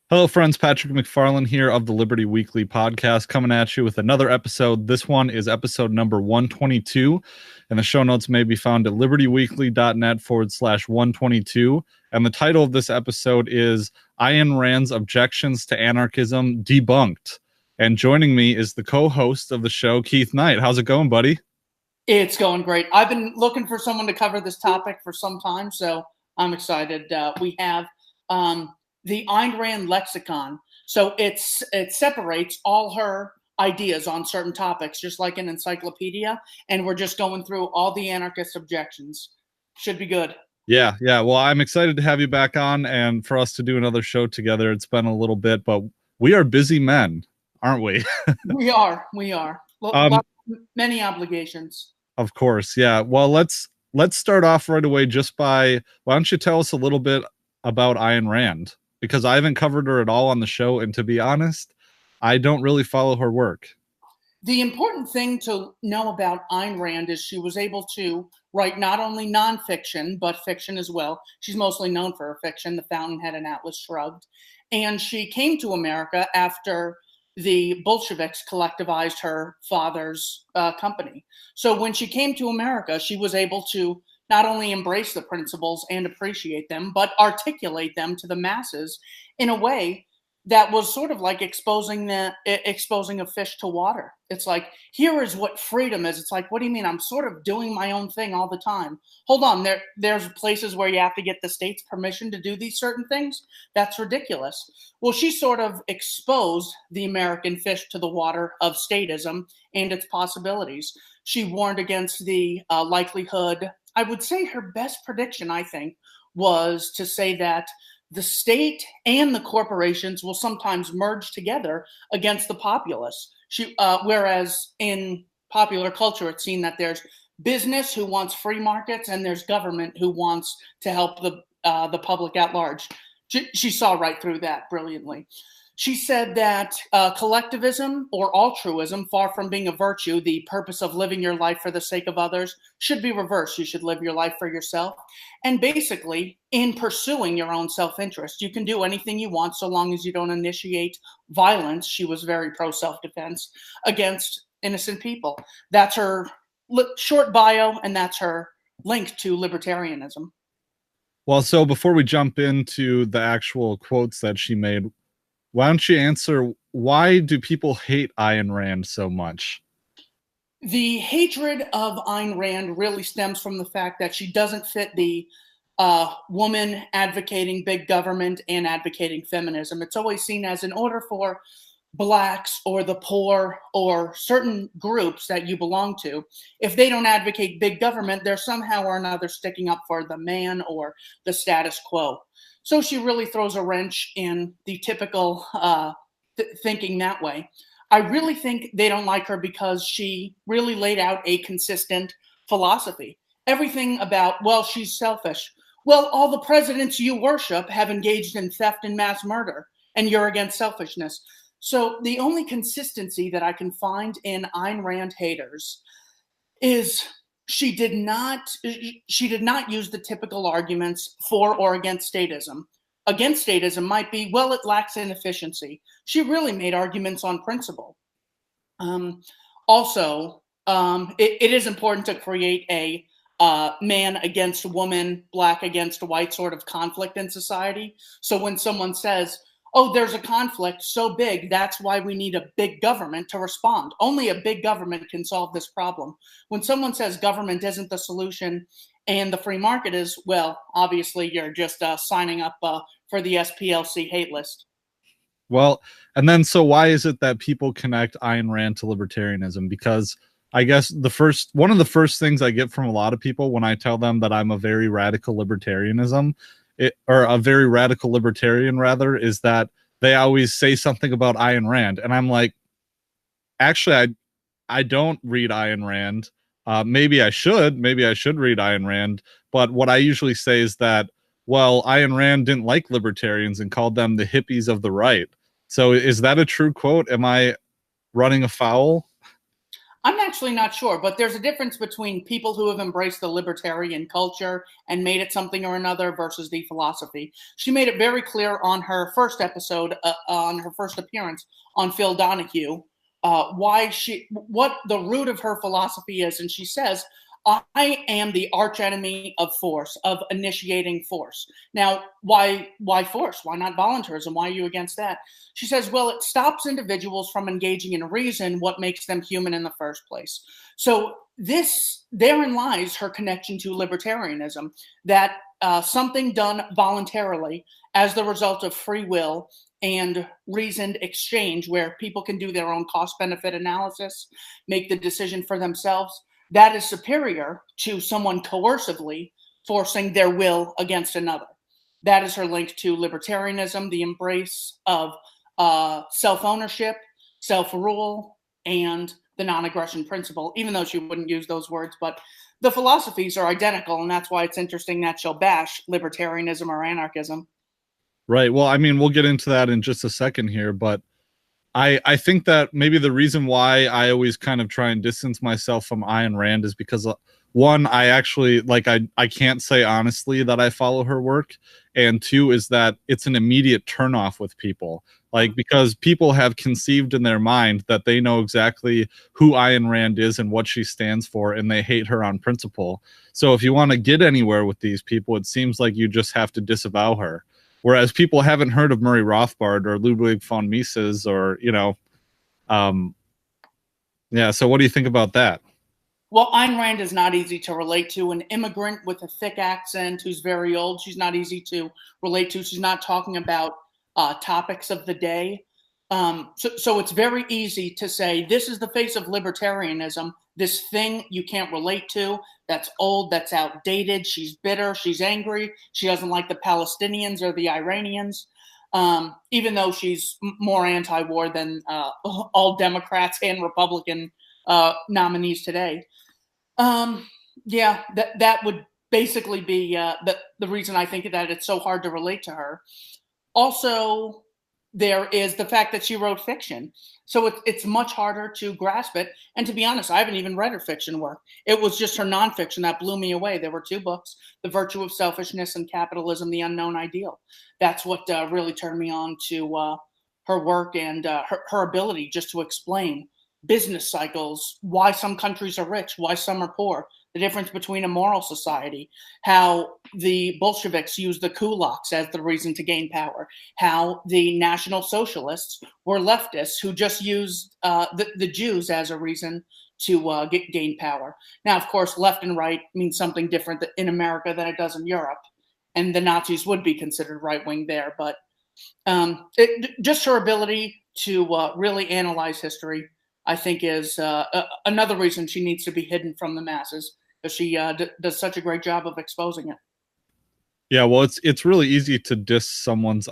Hello, friends. Patrick McFarlane here of the Liberty Weekly podcast, coming at you with another episode. This one is episode number 122, and the show notes may be found at libertyweekly.net/122. And the title of this episode is Ayn Rand's Objections to Anarchism Debunked. And joining me is the co-host of the show, Keith Knight. How's it going, buddy? It's going great. I've been looking for someone to cover this topic for some time, so I'm excited. We have the Ayn Rand lexicon. So it separates all her ideas on certain topics, just like an encyclopedia. And we're just going through all the anarchist objections. Should be good. Yeah. Well, I'm excited to have you back on and for us to do another show together. It's been a little bit, but we are busy men, aren't we? We are. Many obligations. Of course. Yeah. Well, let's start off right away just by, why don't you tell us a little bit about Ayn Rand? Because I haven't covered her at all on the show, and to be honest, I don't really follow her work. The important thing to know about Ayn Rand is she was able to write not only nonfiction, but fiction as well. She's mostly known for her fiction, The Fountainhead and Atlas Shrugged. And she came to America after the Bolsheviks collectivized her father's company. So when she came to America, she was able to not only embrace the principles and appreciate them, but articulate them to the masses in a way that was sort of like exposing a fish to water. It's like, here is what freedom is. It's like, what do you mean? I'm sort of doing my own thing all the time. Hold on, there's places where you have to get the state's permission to do these certain things. That's ridiculous. Well, she sort of exposed the American fish to the water of statism and its possibilities. She warned against the likelihood. I would say her best prediction, I think, was to say that the state and the corporations will sometimes merge together against the populace. Whereas in popular culture, it's seen that there's business who wants free markets and there's government who wants to help the public at large. She saw right through that brilliantly. She said that collectivism or altruism, far from being a virtue, the purpose of living your life for the sake of others, should be reversed. You should live your life for yourself. And basically, in pursuing your own self-interest, you can do anything you want so long as you don't initiate violence. She was very pro-self-defense against innocent people. That's her short bio, and that's her link to libertarianism. Well, so before we jump into the actual quotes that she made, why don't you answer, why do people hate Ayn Rand so much? The hatred of Ayn Rand really stems from the fact that she doesn't fit the woman advocating big government and advocating feminism. It's always seen as, in order for Blacks or the poor or certain groups that you belong to, if they don't advocate big government, they're somehow or another sticking up for the man or the status quo. So she really throws a wrench in the typical thinking that way. I really think they don't like her because she really laid out a consistent philosophy. Everything about, well, she's selfish. Well, all the presidents you worship have engaged in theft and mass murder, and you're against selfishness. So the only consistency that I can find in Ayn Rand haters is she did not use the typical arguments for or against statism. Against statism might be, well, it lacks in efficiency. She really made arguments on principle. Also, it is important to create a man against woman, Black against white sort of conflict in society. So when someone says, oh, there's a conflict so big, that's why we need a big government to respond. Only a big government can solve this problem. When someone says government isn't the solution and the free market is, well, obviously you're just signing up for the SPLC hate list. Well, and then so why is it that people connect Ayn Rand to libertarianism? Because I guess one of the first things I get from a lot of people when I tell them that I'm a very radical libertarian rather, is that they always say something about Ayn Rand. And I'm like, actually, I don't read Ayn Rand. Maybe I should read Ayn Rand. But what I usually say is that, well, Ayn Rand didn't like libertarians and called them the hippies of the right. So is that a true quote? Am I running afoul? I'm actually not sure, but there's a difference between people who have embraced the libertarian culture and made it something or another versus the philosophy. She made it very clear on her first episode, on her first appearance on Phil Donahue, what the root of her philosophy is. And she says, I am the archenemy of force, of initiating force. Now, why force? Why not voluntarism? Why are you against that? She says, well, it stops individuals from engaging in reason, what makes them human in the first place. So therein lies her connection to libertarianism, that something done voluntarily as the result of free will and reasoned exchange, where people can do their own cost-benefit analysis, make the decision for themselves, that is superior to someone coercively forcing their will against another. That is her link to libertarianism, the embrace of self-ownership, self-rule, and the non-aggression principle, even though she wouldn't use those words. But the philosophies are identical, and that's why it's interesting that she'll bash libertarianism or anarchism. Right. Well, I mean, we'll get into that in just a second here, but I think that maybe the reason why I always kind of try and distance myself from Ayn Rand is because one, I actually I can't say honestly that I follow her work, and two is that it's an immediate turnoff with people. Like, because people have conceived in their mind that they know exactly who Ayn Rand is and what she stands for, and they hate her on principle. So if you want to get anywhere with these people, it seems like you just have to disavow her. Whereas people haven't heard of Murray Rothbard or Ludwig von Mises or, yeah. So what do you think about that? Well, Ayn Rand is not easy to relate to. An immigrant with a thick accent who's very old, she's not easy to relate to. She's not talking about topics of the day. So it's very easy to say, this is the face of libertarianism, this thing you can't relate to, that's old, that's outdated, she's bitter, she's angry, she doesn't like the Palestinians or the Iranians, even though she's more anti-war than all Democrats and Republican nominees today. Yeah, that would basically be the reason I think that it's so hard to relate to her. Also, there is the fact that she wrote fiction. So it's much harder to grasp it. And to be honest, I haven't even read her fiction work. It was just her nonfiction that blew me away. There were two books, The Virtue of Selfishness and Capitalism, The Unknown Ideal. That's what really turned me on to her work and her ability just to explain business cycles, why some countries are rich, why some are poor, the difference between a moral society, how the Bolsheviks used the kulaks as the reason to gain power, how the National Socialists were leftists who just used the Jews as a reason to gain power. Now, of course, left and right means something different in America than it does in Europe, and the Nazis would be considered right-wing there, but just her ability to really analyze history, I think, is another reason she needs to be hidden from the masses, because she does such a great job of exposing it. Yeah, well, it's really easy to dismiss someone's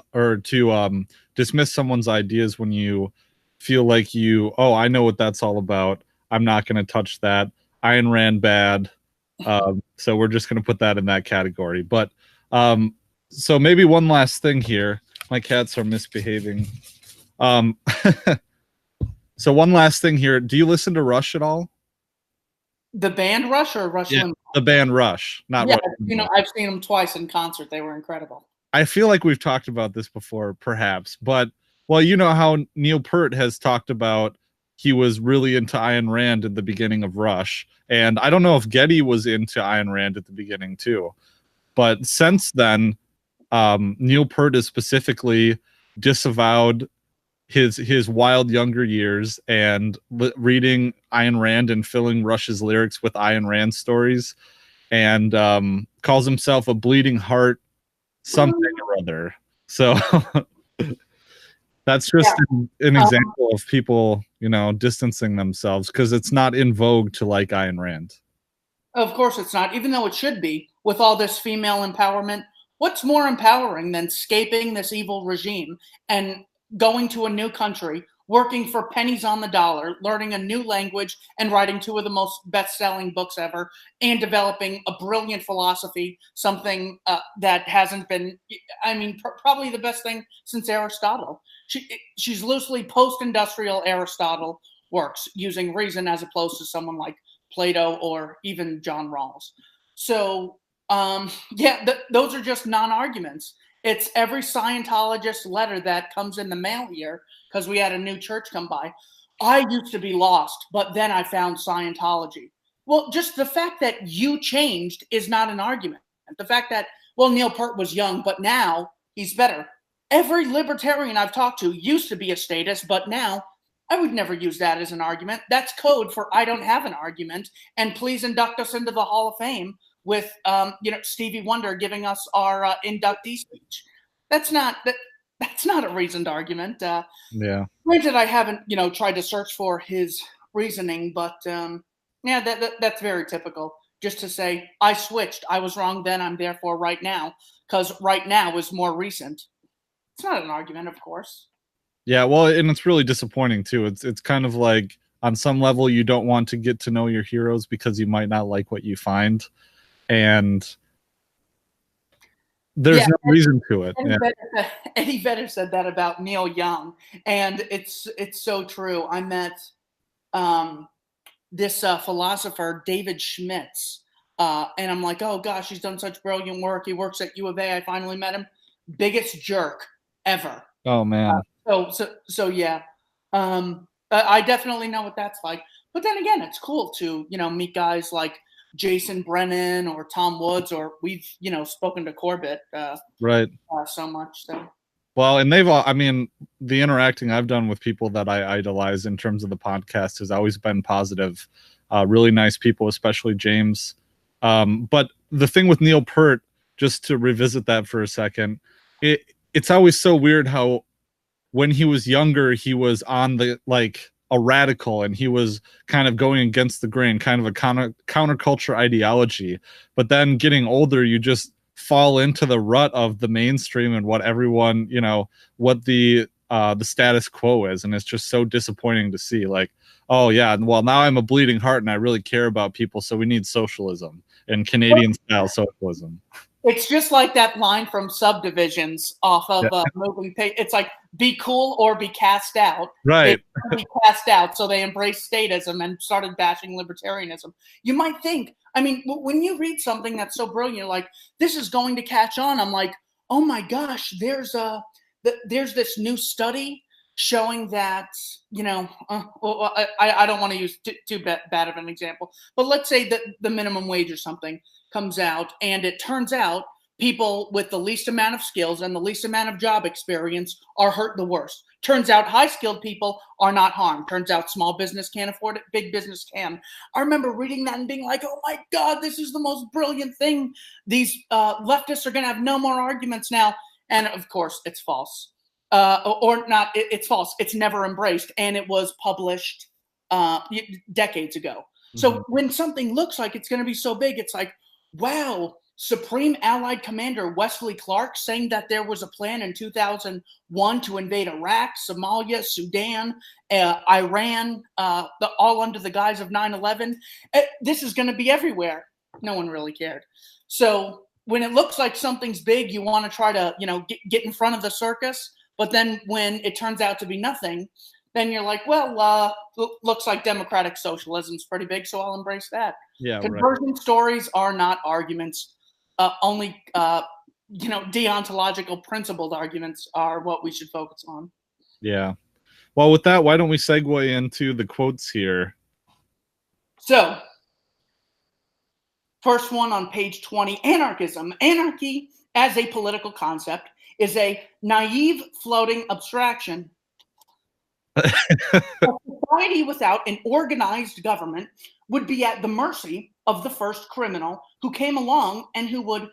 ideas when you feel like I know what that's all about. I'm not going to touch that. Ayn Rand bad. So we're just going to put that in that category. But so maybe one last thing here. My cats are misbehaving. So one last thing here. Do you listen to Rush at all? The band Rush or Rush Limbaugh? The band Rush, not yeah. Rush. I've seen them twice in concert. They were incredible. I feel like we've talked about this before, perhaps, but well, you know how Neil Peart has talked about he was really into Ayn Rand at the beginning of Rush, and I don't know if Getty was into Ayn Rand at the beginning too, but since then, Neil Peart has specifically disavowed his wild younger years and reading Ayn Rand and filling Rush's lyrics with Ayn Rand stories, and calls himself a bleeding heart something or other. So that's just an example of people, distancing themselves because it's not in vogue to like Ayn Rand. Of course it's not, even though it should be with all this female empowerment. What's more empowering than escaping this evil regime and going to a new country, working for pennies on the dollar, learning a new language, and writing two of the most best-selling books ever, and developing a brilliant philosophy, something that hasn't been, probably the best thing since Aristotle. She's loosely post-industrial Aristotle, works using reason as opposed to someone like Plato or even John Rawls. So yeah, those are just non-arguments. It's every Scientologist letter that comes in the mail here because we had a new church come by. I used to be lost, but then I found Scientology. Well, just the fact that you changed is not an argument. The fact that, well, Neil Peart was young, but now he's better. Every libertarian I've talked to used to be a statist, but now I would never use that as an argument. That's code for I don't have an argument, and please induct us into the Hall of Fame with, Stevie Wonder giving us our inductee speech. That's not a reasoned argument. Yeah. Granted, I haven't, tried to search for his reasoning, but yeah, that's very typical. Just to say, I switched. I was wrong then. I'm therefore right now, because right now is more recent. It's not an argument, of course. Yeah, well, and it's really disappointing too. It's kind of like on some level you don't want to get to know your heroes because you might not like what you find, and there's no reason to it. Eddie Vedder said that about Neil Young, and it's so true. I met this philosopher, David Schmitz, and I'm like, oh gosh, he's done such brilliant work. He works at U of A. I finally met him. Biggest jerk ever. Oh man. So yeah. I definitely know what that's like. But then again, it's cool to, meet guys like Jason Brennan or Tom Woods, or we've, spoken to Corbett right. So much. So. Well, and the interacting I've done with people that I idolize in terms of the podcast has always been positive. Really nice people, especially James. But the thing with Neil Peart, just to revisit that for a second, it's always so weird how when he was younger, he was on a radical, and he was kind of going against the grain, kind of a counterculture ideology. But then getting older, you just fall into the rut of the mainstream and what everyone, what the status quo is. And it's just so disappointing to see, like, oh yeah, well, now I'm a bleeding heart and I really care about people, so we need socialism and Canadian style socialism. It's just like that line from Subdivisions off of Moving Page. It's like, be cool or be cast out. Right. They be cast out, so they embraced statism and started bashing libertarianism. You might think, when you read something that's so brilliant, you're like, this is going to catch on. I'm like, oh my gosh, there's this new study showing that, I don't want to use too bad of an example, but let's say that the minimum wage or something comes out, and it turns out people with the least amount of skills and the least amount of job experience are hurt the worst. Turns out high-skilled people are not harmed. Turns out small business can't afford it, big business can. I remember reading that and being like, oh my God, this is the most brilliant thing. These leftists are going to have no more arguments now. And of course, it's false. Or not, it's false. It's never embraced. And it was published decades ago. Mm-hmm. So when something looks like it's going to be so big, it's like, wow, Supreme Allied Commander Wesley Clark saying that there was a plan in 2001 to invade Iraq, Somalia, Sudan, Iran, all under the guise of 9/11. This is going to be everywhere. No one really cared. So when it looks like something's big, you want to try to, get in front of the circus. But then when it turns out to be nothing, then you're like, well, looks like democratic socialism's pretty big, so I'll embrace that. Yeah, conversion stories are not arguments. Only, deontological principled arguments are what we should focus on. Yeah. Well, with that, why don't we segue into the quotes here? So, first one on page 20, Anarchism. Anarchy as a political concept is a naive floating abstraction. A society without an organized government would be at the mercy of the first criminal who came along and who would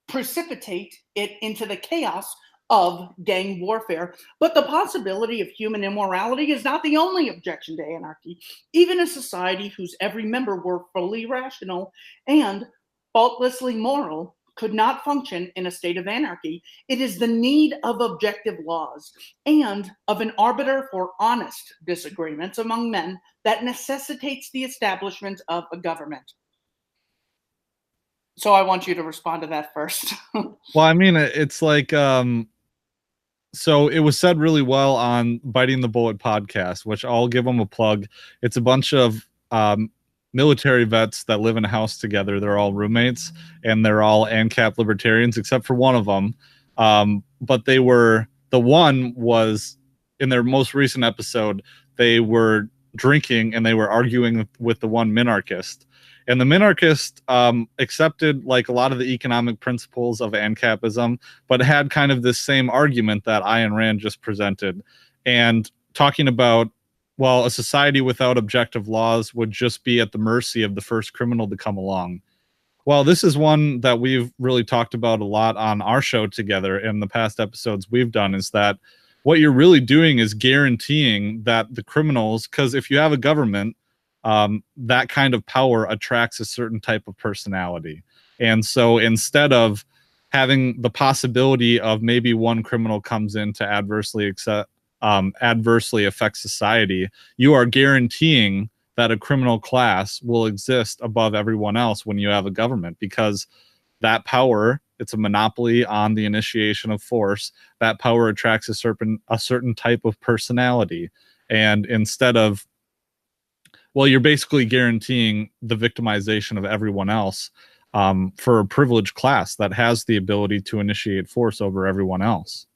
precipitate it into the chaos of gang warfare. But the possibility of human immorality is not the only objection to anarchy. Even a society whose every member were fully rational and faultlessly moral could not function in a state of anarchy. It is the need of objective laws and of an arbiter for honest disagreements among men that necessitates the establishment of a government. So I want you to respond to that first. Well, it's like, so it was said really well on Biting the Bullet podcast, which I'll give them a plug. It's a bunch of military vets that live in a house together. They're all roommates, and they're all ANCAP libertarians, except for one of them. But the one was, in their most recent episode, they were drinking and they were arguing with the one minarchist. And the minarchist accepted like a lot of the economic principles of ANCAPism, but had kind of this same argument that Ayn Rand just presented, and talking about, well, a society without objective laws would just be at the mercy of the first criminal to come along. Well, this is one that we've really talked about a lot on our show together in the past episodes we've done, is that what you're really doing is guaranteeing that the criminals, because if you have a government, that kind of power attracts a certain type of personality. And so instead of having the possibility of maybe one criminal comes in to adversely affect society, you are guaranteeing that a criminal class will exist above everyone else when you have a government, because that power, it's a monopoly on the initiation of force. That power attracts a certain type of personality. And instead of, well, you're basically guaranteeing the victimization of everyone else for a privileged class that has the ability to initiate force over everyone else.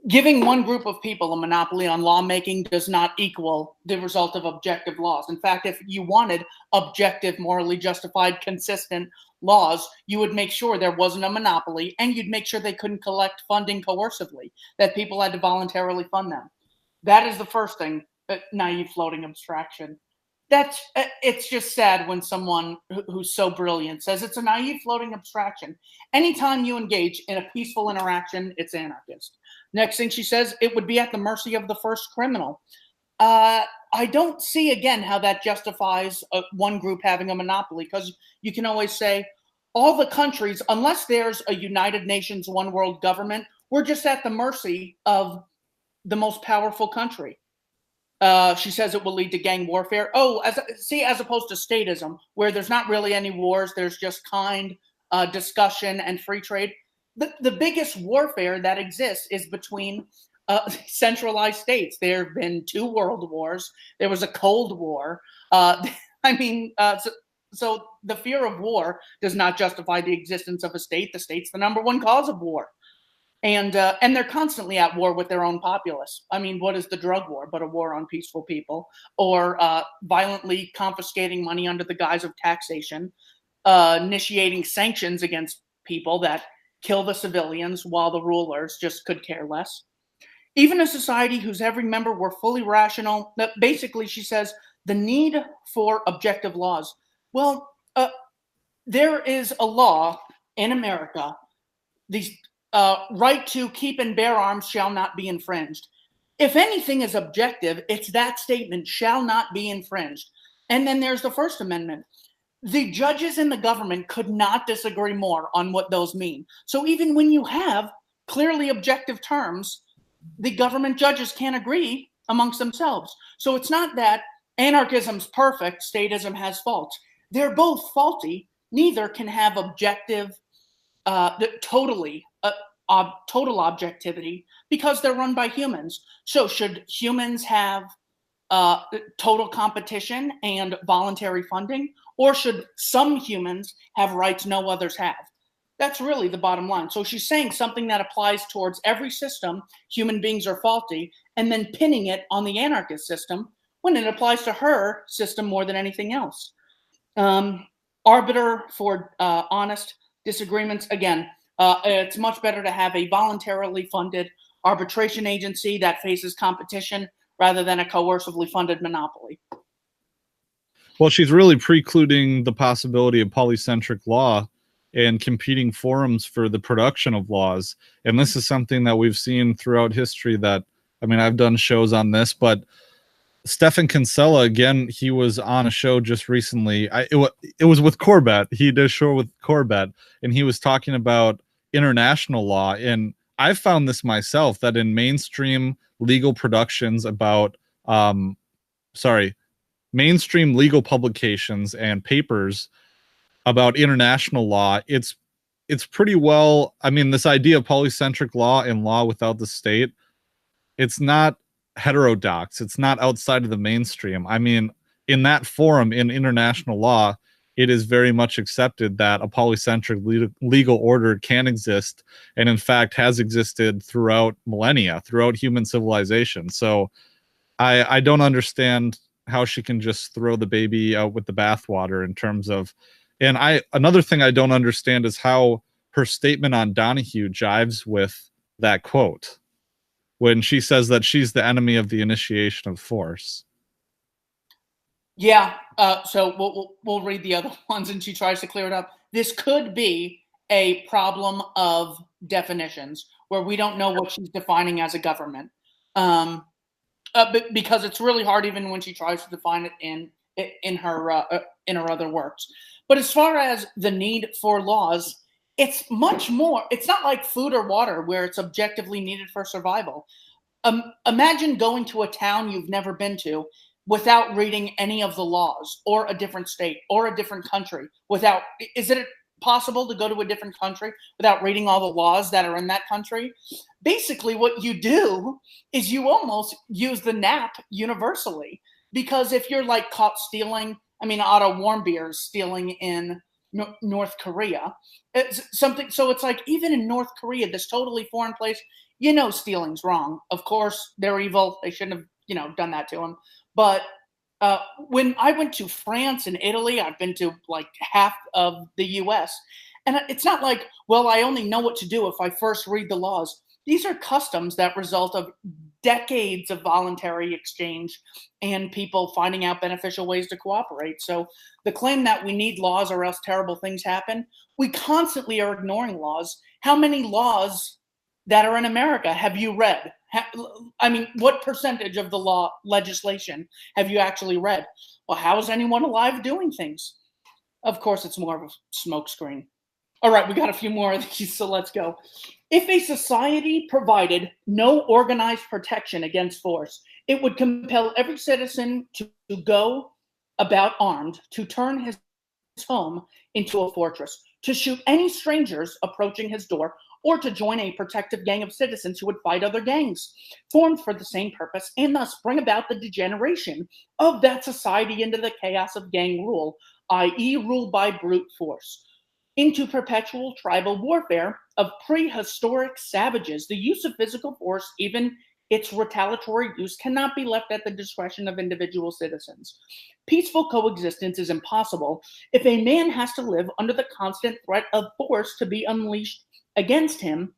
Giving one group of people a monopoly on lawmaking does not equal the result of objective laws. In fact, if you wanted objective, morally justified, consistent laws, you would make sure there wasn't a monopoly, and you'd make sure they couldn't collect funding coercively, that people had to voluntarily fund them. That is the first thing. Naive floating abstraction. It's just sad when someone who's so brilliant says it's a naive floating abstraction. Anytime you engage in a peaceful interaction, it's anarchist. Next thing she says, it would be at the mercy of the first criminal. I don't see, again, how that justifies one group having a monopoly, because you can always say all the countries, unless there's a United Nations, one world government, we're just at the mercy of the most powerful country. She says it will lead to gang warfare. Oh, as opposed to statism, where there's not really any wars, there's just kind discussion and free trade. The biggest warfare that exists is between centralized states. There have been 2 world wars. There was a Cold War. So the fear of war does not justify the existence of a state. The state's the number one cause of war. And they're constantly at war with their own populace. I mean, what is the drug war but a war on peaceful people, or violently confiscating money under the guise of taxation, initiating sanctions against people that kill the civilians while the rulers just could care less. Even a society whose every member were fully rational. Basically, she says, the need for objective laws. Well, there is a law in America, these right to keep and bear arms shall not be infringed. If anything is objective, it's that statement, shall not be infringed. And then there's the First Amendment. The judges in the government could not disagree more on what those mean. So even when you have clearly objective terms, the government judges can't agree amongst themselves. So it's not that anarchism's perfect, statism has faults. They're both faulty. Neither can have objective, total objectivity, because they're run by humans. So should humans have total competition and voluntary funding, or should some humans have rights no others have? That's really the bottom line. So she's saying something that applies towards every system, human beings are faulty, and then pinning it on the anarchist system when it applies to her system more than anything else. Arbiter for honest disagreements. Again, it's much better to have a voluntarily funded arbitration agency that faces competition rather than a coercively funded monopoly. Well, she's really precluding the possibility of polycentric law and competing forums for the production of laws. And this is something that we've seen throughout history that, I mean, I've done shows on this, but Stefan Kinsella, again, he was on a show just recently. It was with Corbett. He did a show with Corbett, and he was talking about international law. And I've found this myself, that in mainstream legal productions about, mainstream legal publications and papers about international law, it's it's pretty well, I mean, this idea of polycentric law and law without the state, it's not heterodox. It's not outside of the mainstream. I mean, in that forum, in international law, it is very much accepted that a polycentric legal order can exist, and in fact has existed throughout millennia, throughout human civilization. So I don't understand how she can just throw the baby out with the bathwater in terms of, and another thing I don't understand is how her statement on Donahue jives with that quote when she says that she's the enemy of the initiation of force. Yeah. So we'll read the other ones, and she tries to clear it up. This could be a problem of definitions where we don't know what she's defining as a government, but because it's really hard even when she tries to define it in her other works. But as far as the need for laws, it's much more. It's not like food or water where it's objectively needed for survival. Imagine going to a town you've never been to without reading any of the laws, or a different state or a different country without, is it possible to go to a different country without reading all the laws that are in that country? Basically, what you do is you almost use the NAP universally, because if you're like caught stealing, I mean, Otto Warmbier is stealing in North Korea. It's something. So it's like, even in North Korea, this totally foreign place, stealing's wrong. Of course, they're evil. They shouldn't have, done that to him. But when I went to France and Italy, I've been to like half of the US. And it's not like, well, I only know what to do if I first read the laws. These are customs that result of decades of voluntary exchange and people finding out beneficial ways to cooperate. So the claim that we need laws or else terrible things happen, we constantly are ignoring laws. How many laws that are in America have you read? I mean, what percentage of the law legislation have you actually read? Well, how is anyone alive doing things? Of course, it's more of a smokescreen. All right, we got a few more of these, so let's go. If a society provided no organized protection against force, it would compel every citizen to go about armed, to turn his home into a fortress, to shoot any strangers approaching his door, or to join a protective gang of citizens who would fight other gangs formed for the same purpose, and thus bring about the degeneration of that society into the chaos of gang rule, i.e. rule by brute force, into perpetual tribal warfare of prehistoric savages. The use of physical force, even its retaliatory use, cannot be left at the discretion of individual citizens. Peaceful coexistence is impossible if a man has to live under the constant threat of force to be unleashed against him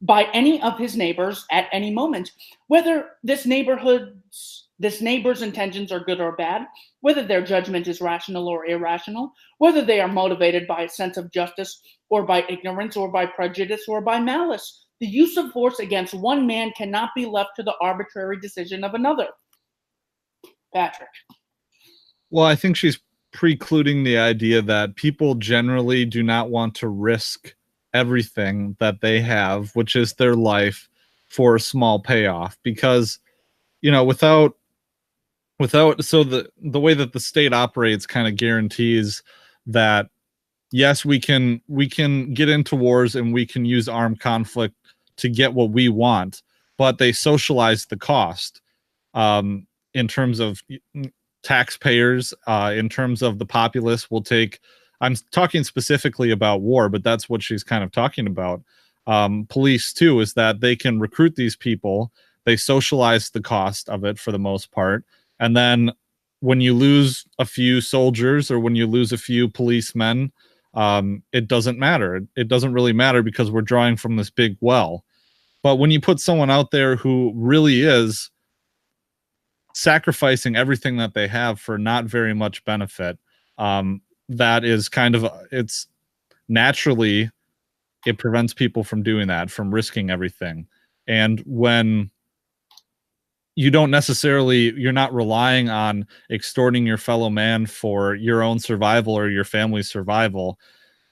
by any of his neighbors at any moment, whether this neighbor's intentions are good or bad, whether their judgment is rational or irrational, whether they are motivated by a sense of justice or by ignorance or by prejudice or by malice. The use of force against one man cannot be left to the arbitrary decision of another. Patrick. Well, I think she's precluding the idea that people generally do not want to risk everything that they have, which is their life, for a small payoff, because without so the way that the state operates kind of guarantees that yes, we can get into wars and we can use armed conflict to get what we want, but they socialize the cost in terms of taxpayers, in terms of the populace will take. I'm talking specifically about war, but that's what she's kind of talking about. Police too, is that they can recruit these people. They socialize the cost of it for the most part. And then when you lose a few soldiers or when you lose a few policemen, it doesn't matter. It doesn't really matter because we're drawing from this big well. But when you put someone out there who really is sacrificing everything that they have for not very much benefit, that is kind of, it's naturally, it prevents people from doing that, from risking everything. And when you don't necessarily, you're not relying on extorting your fellow man for your own survival or your family's survival,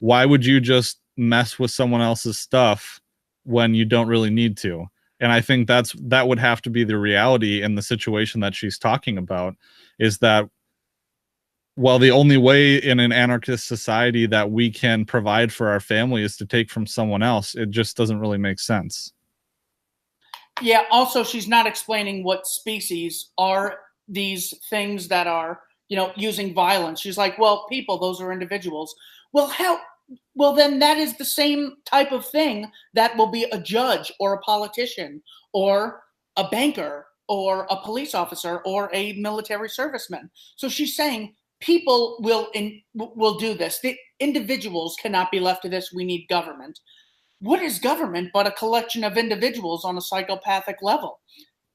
why would you just mess with someone else's stuff when you don't really need to? And I think that would have to be the reality in the situation that she's talking about, is that well, the only way in an anarchist society that we can provide for our family is to take from someone else. It just doesn't really make sense. Yeah, also she's not explaining what species are these things that are, using violence. She's like, well, people, those are individuals. Well, then that is the same type of thing that will be a judge or a politician or a banker or a police officer or a military serviceman. So she's saying people will do this. The individuals cannot be left to this. We need government. What is government but a collection of individuals on a psychopathic level?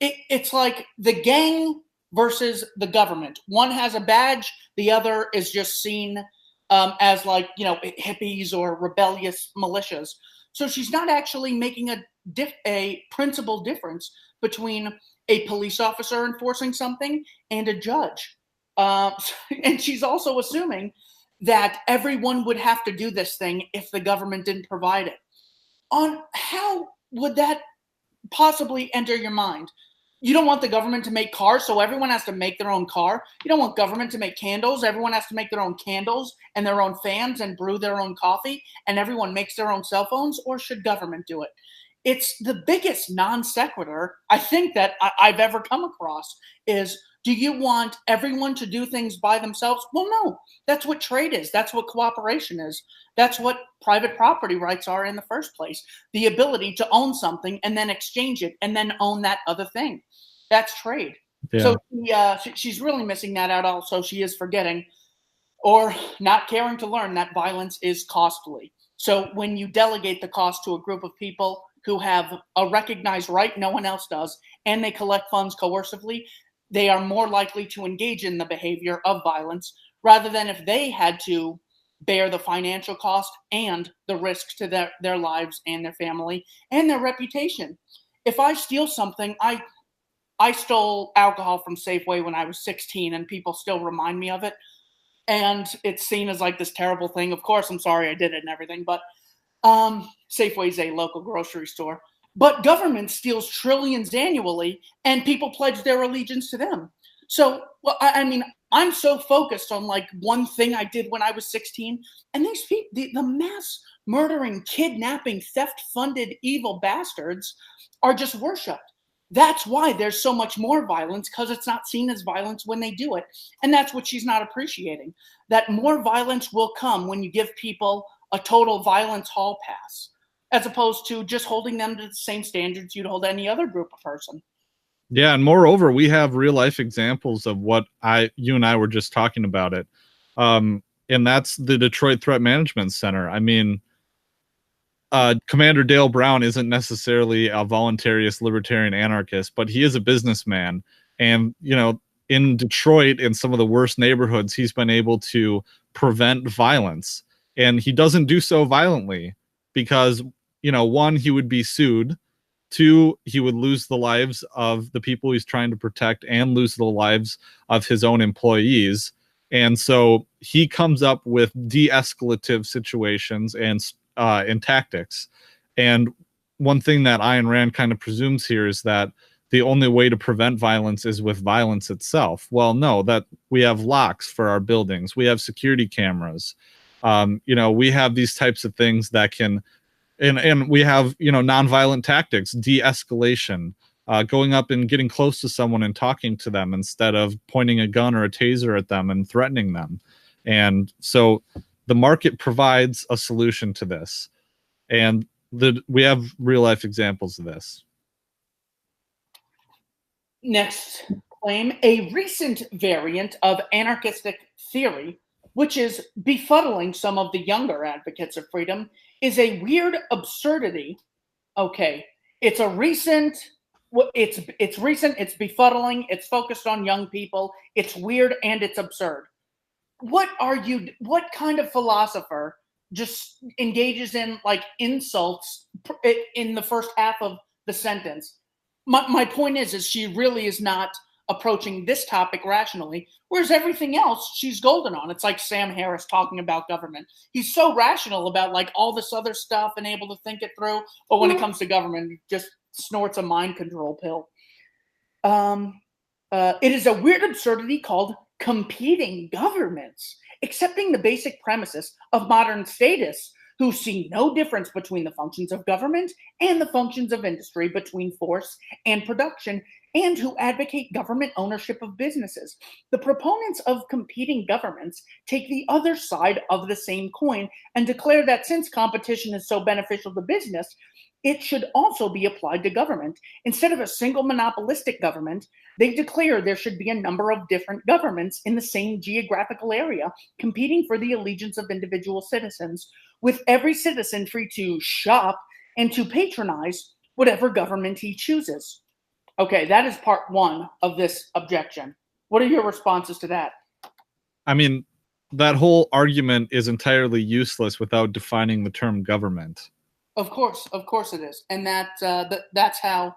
It's like the gang versus the government. One has a badge, the other is just seen as like, hippies or rebellious militias. So she's not actually making a principal difference between a police officer enforcing something and a judge. And she's also assuming that everyone would have to do this thing if the government didn't provide it. On how would that possibly enter your mind? You don't want the government to make cars, so everyone has to make their own car. You don't want government to make candles. Everyone has to make their own candles and their own fans and brew their own coffee, and everyone makes their own cell phones, or should government do it? It's the biggest non sequitur I think that I've ever come across is, do you want everyone to do things by themselves? Well, no. That's what trade is. That's what cooperation is. That's what private property rights are in the first place. The ability to own something and then exchange it and then own that other thing. That's trade. Yeah. So she's really missing that out. Also, she is forgetting or not caring to learn that violence is costly. So when you delegate the cost to a group of people who have a recognized right no one else does, and they collect funds coercively, they are more likely to engage in the behavior of violence rather than if they had to bear the financial cost and the risks to their lives and their family and their reputation. If I steal something, I stole alcohol from Safeway when I was 16 and people still remind me of it. And it's seen as like this terrible thing. Of course, I'm sorry I did it and everything, but Safeway is a local grocery store. But government steals trillions annually, and people pledge their allegiance to them. So, well, I mean, I'm so focused on like one thing I did when I was 16, and these people, the mass murdering, kidnapping, theft-funded evil bastards are just worshipped. That's why there's so much more violence, because it's not seen as violence when they do it. And that's what she's not appreciating, that more violence will come when you give people a total violence hall pass, as opposed to just holding them to the same standards you'd hold any other group of person. Yeah, and moreover, we have real life examples of what you and I were just talking about it. And that's the Detroit Threat Management Center. I mean, Commander Dale Brown isn't necessarily a voluntarist libertarian anarchist, but he is a businessman. And, in Detroit, in some of the worst neighborhoods, he's been able to prevent violence. And he doesn't do so violently because, one, he would be sued. Two, he would lose the lives of the people he's trying to protect and lose the lives of his own employees. And so he comes up with de-escalative situations and tactics. And one thing that Ayn Rand kind of presumes here is that the only way to prevent violence is with violence itself. Well, no, that we have locks for our buildings. We have security cameras. We have these types of things that can, and we have, nonviolent tactics, de-escalation, going up and getting close to someone and talking to them instead of pointing a gun or a taser at them and threatening them. And so the market provides a solution to this. And we have real life examples of this. Next claim, a recent variant of anarchistic theory, which is befuddling some of the younger advocates of freedom, is a weird absurdity. Okay, it's recent, it's befuddling, it's focused on young people, it's weird, and it's absurd. What kind of philosopher just engages in like insults in the first half of the sentence? My point is she really is not approaching this topic rationally, whereas everything else she's golden on. It's like Sam Harris talking about government. He's so rational about like all this other stuff and able to think it through, but when it comes to government, he just snorts a mind control pill. It is a weird absurdity called competing governments, accepting the basic premises of modern statists who see no difference between the functions of government and the functions of industry, between force and production, and who advocate government ownership of businesses. The proponents of competing governments take the other side of the same coin and declare that since competition is so beneficial to business, it should also be applied to government. Instead of a single monopolistic government, they declare there should be a number of different governments in the same geographical area competing for the allegiance of individual citizens, with every citizen free to shop and to patronize whatever government he chooses. Okay, that is part one of this objection. What are your responses to that? I mean, that whole argument is entirely useless without defining the term government. Of course it is. And that's how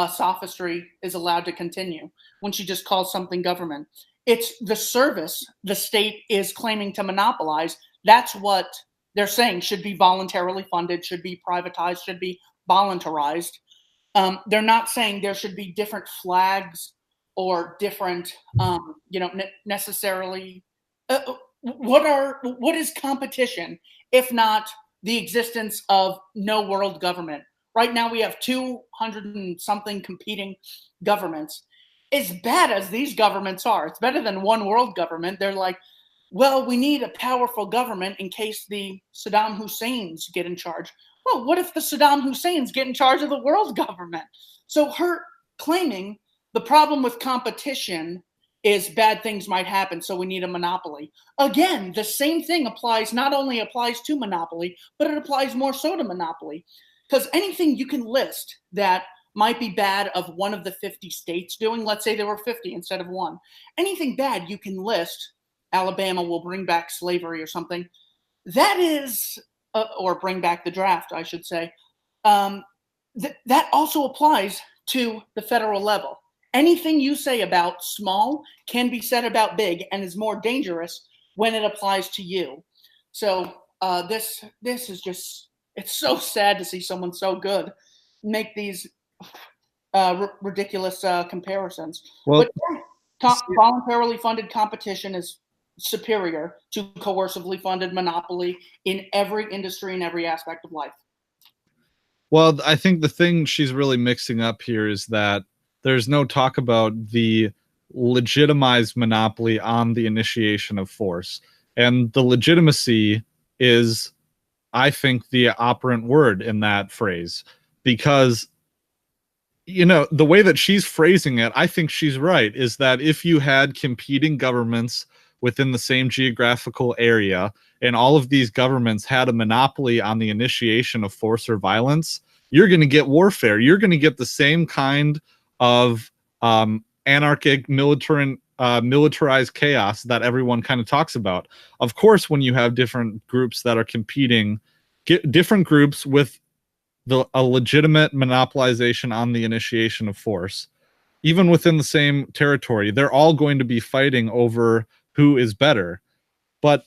sophistry is allowed to continue, when she just calls something government. It's the service the state is claiming to monopolize. That's what they're saying should be voluntarily funded, should be privatized, should be voluntarized. They're not saying there should be different flags or different, necessarily. What is competition if not the existence of no world government? Right now we have 200 and something competing governments. As bad as these governments are, it's better than one world government. They're like, well, we need a powerful government in case the Saddam Husseins get in charge. Well, what if the Saddam Husseins get in charge of the world government? So her claiming the problem with competition is bad things might happen, so we need a monopoly. Again, the same thing applies, not only applies to monopoly, but it applies more so to monopoly. Because anything you can list that might be bad of one of the 50 states doing, let's say there were 50 instead of one, anything bad you can list, Alabama will bring back slavery or something, that is, or bring back the draft, I should say, that also applies to the federal level. Anything you say about small can be said about big, and is more dangerous when it applies to you. So this is just, it's so sad to see someone so good make these ridiculous comparisons. Well, but voluntarily funded competition is superior to coercively funded monopoly in every industry, in every aspect of life. Well, I think the thing she's really mixing up here is that there's no talk about the legitimized monopoly on the initiation of force. And the legitimacy is, I think, the operant word in that phrase. Because, the way that she's phrasing it, I think she's right, is that if you had competing governments within the same geographical area, and all of these governments had a monopoly on the initiation of force or violence, you're going to get warfare. You're going to get the same kind of anarchic militarized chaos that everyone kind of talks about. Of course, when you have different groups that are competing, different groups with a legitimate monopolization on the initiation of force, even within the same territory, they're all going to be fighting over who is better. But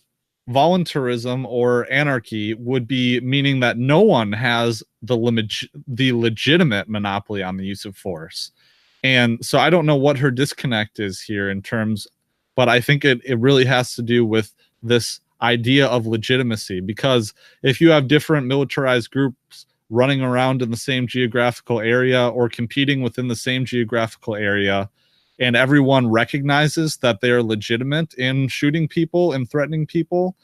voluntarism or anarchy would be meaning that no one has the legitimate monopoly on the use of force. And so I don't know what her disconnect is here in terms, but I think it really has to do with this idea of legitimacy. Because if you have different militarized groups running around in the same geographical area or competing within the same geographical area, and everyone recognizes that they are legitimate in shooting people and threatening people,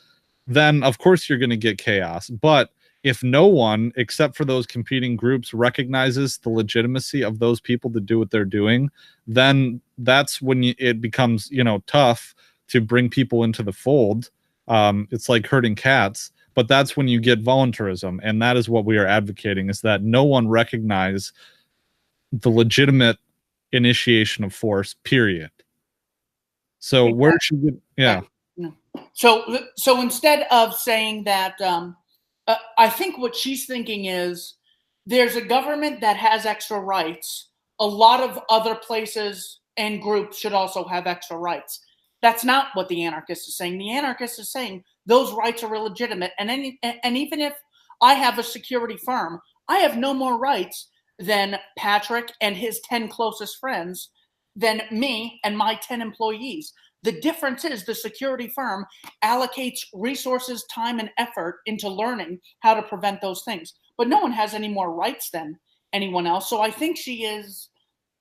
then of course you're going to get chaos. But if no one except for those competing groups recognizes the legitimacy of those people to do what they're doing, then that's when it becomes, tough to bring people into the fold. It's like herding cats, but that's when you get voluntarism. And that is what we are advocating, is that no one recognize the legitimate initiation of force, period. So exactly. Where should we, yeah. So instead of saying that, I think what she's thinking is there's a government that has extra rights. A lot of other places and groups should also have extra rights. That's not what the anarchist is saying. The anarchist is saying those rights are illegitimate. And even if I have a security firm, I have no more rights than Patrick and his 10 closest friends, than me and my 10 employees. The difference is the security firm allocates resources, time, and effort into learning how to prevent those things. But no one has any more rights than anyone else. So I think she is,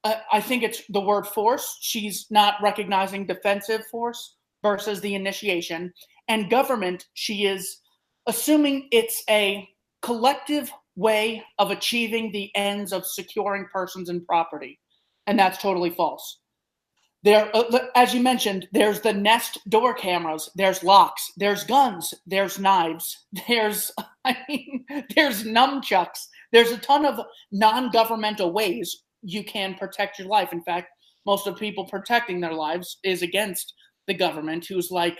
I think it's the word force. She's not recognizing defensive force versus the initiation. And government, she is assuming it's a collective way of achieving the ends of securing persons and property. And that's totally false. There, as you mentioned, there's the Nest door cameras, there's locks, there's guns, there's knives, there's, there's nunchucks. There's a ton of non-governmental ways you can protect your life. In fact, most of the people protecting their lives is against the government, who's like,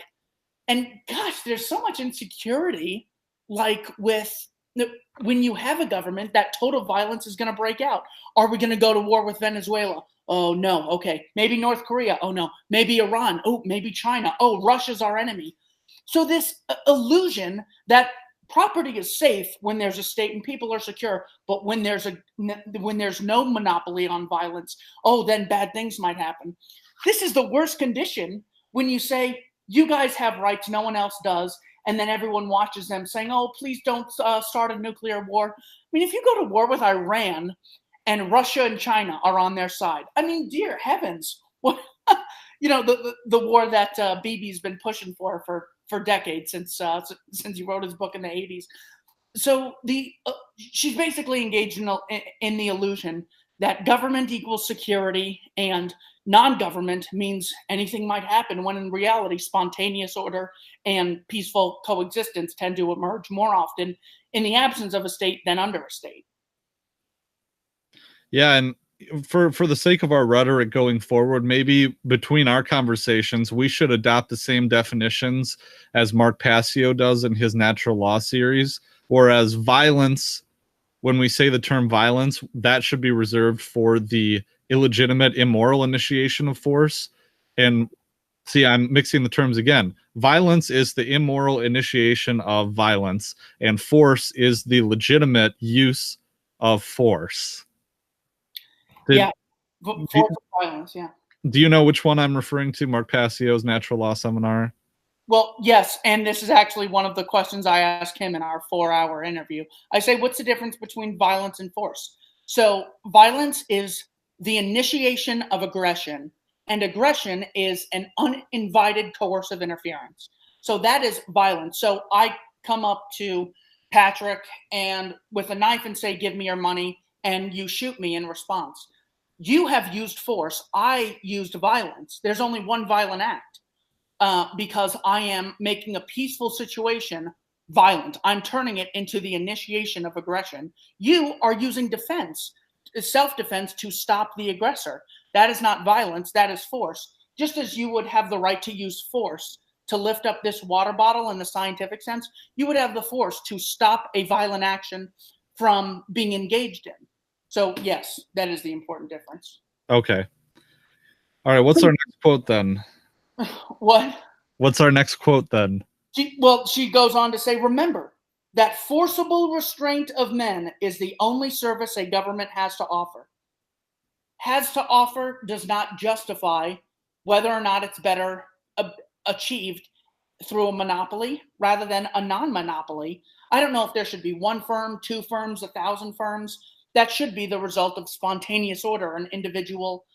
and gosh, there's so much insecurity, like when you have a government, that total violence is going to break out. Are we going to go to war with Venezuela? Oh, no. Okay. Maybe North Korea. Oh, no. Maybe Iran. Oh, maybe China. Oh, Russia's our enemy. So this illusion that property is safe when there's a state and people are secure, but when there's no monopoly on violence, oh, then bad things might happen. This is the worst condition when you say, you guys have rights, no one else does, and then everyone watches them saying, oh, please don't start a nuclear war. I mean, if you go to war with Iran and Russia and China are on their side, I mean, dear heavens, what, the war that Bibi's been pushing for decades since he wrote his book in the 80s. So she's basically engaged in the illusion that government equals security and non-government means anything might happen, when in reality, spontaneous order and peaceful coexistence tend to emerge more often in the absence of a state than under a state. Yeah, and for the sake of our rhetoric going forward, maybe between our conversations, we should adopt the same definitions as Mark Passio does in his Natural Law series, whereas violence, when we say the term violence, that should be reserved for the illegitimate, immoral initiation of force. And see, I'm mixing the terms again. Violence is the immoral initiation of violence, and force is the legitimate use of force. Violence, yeah. Do you know which one I'm referring to? Mark Passio's Natural Law Seminar? Well, yes, and this is actually one of the questions I asked him in our 4-hour interview. I say, what's the difference between violence and force? So violence is the initiation of aggression, and aggression is an uninvited coercive interference. So that is violence. So I come up to Patrick and with a knife and say, give me your money, and you shoot me in response. You have used force. I used violence. There's only one violent act because I am making a peaceful situation violent. I'm turning it into the initiation of aggression. You are using defense, self-defense, to stop the aggressor. That is not violence. That is force. Just as you would have the right to use force to lift up this water bottle in the scientific sense, you would have the force to stop a violent action from being engaged in. So, yes, that is the important difference. Okay. All right. What's our next quote then? What? What's our next quote then? She goes on to say, remember that forcible restraint of men is the only service a government has to offer. Has to offer does not justify whether or not it's better achieved through a monopoly rather than a non-monopoly. I don't know if there should be one firm, two firms, 1,000 firms. That should be the result of spontaneous order and individual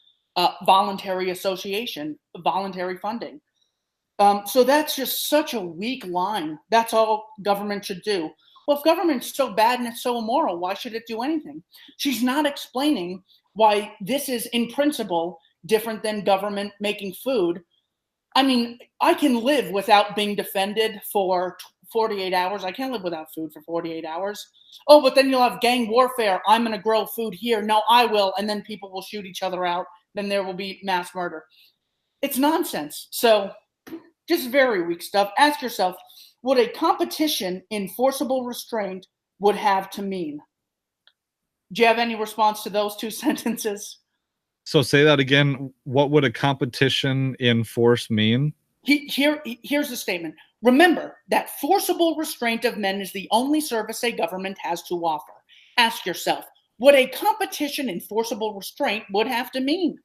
voluntary association, voluntary funding. So that's just such a weak line. That's all government should do. Well, if government's so bad and it's so immoral, why should it do anything? She's not explaining why this is in principle different than government making food. I mean, I can live without being defended for 48 hours. I can't live without food for 48 hours. Oh, but then you'll have gang warfare. I'm going to grow food here. No, I will. And then people will shoot each other out. Then there will be mass murder. It's nonsense. So just very weak stuff. Ask yourself what a competition in forcible restraint would have to mean. Do you have any response to those two sentences? So say that again. What would a competition in force mean? Here's the statement. Remember that forcible restraint of men is the only service a government has to offer. Ask yourself what a competition in forcible restraint would have to mean.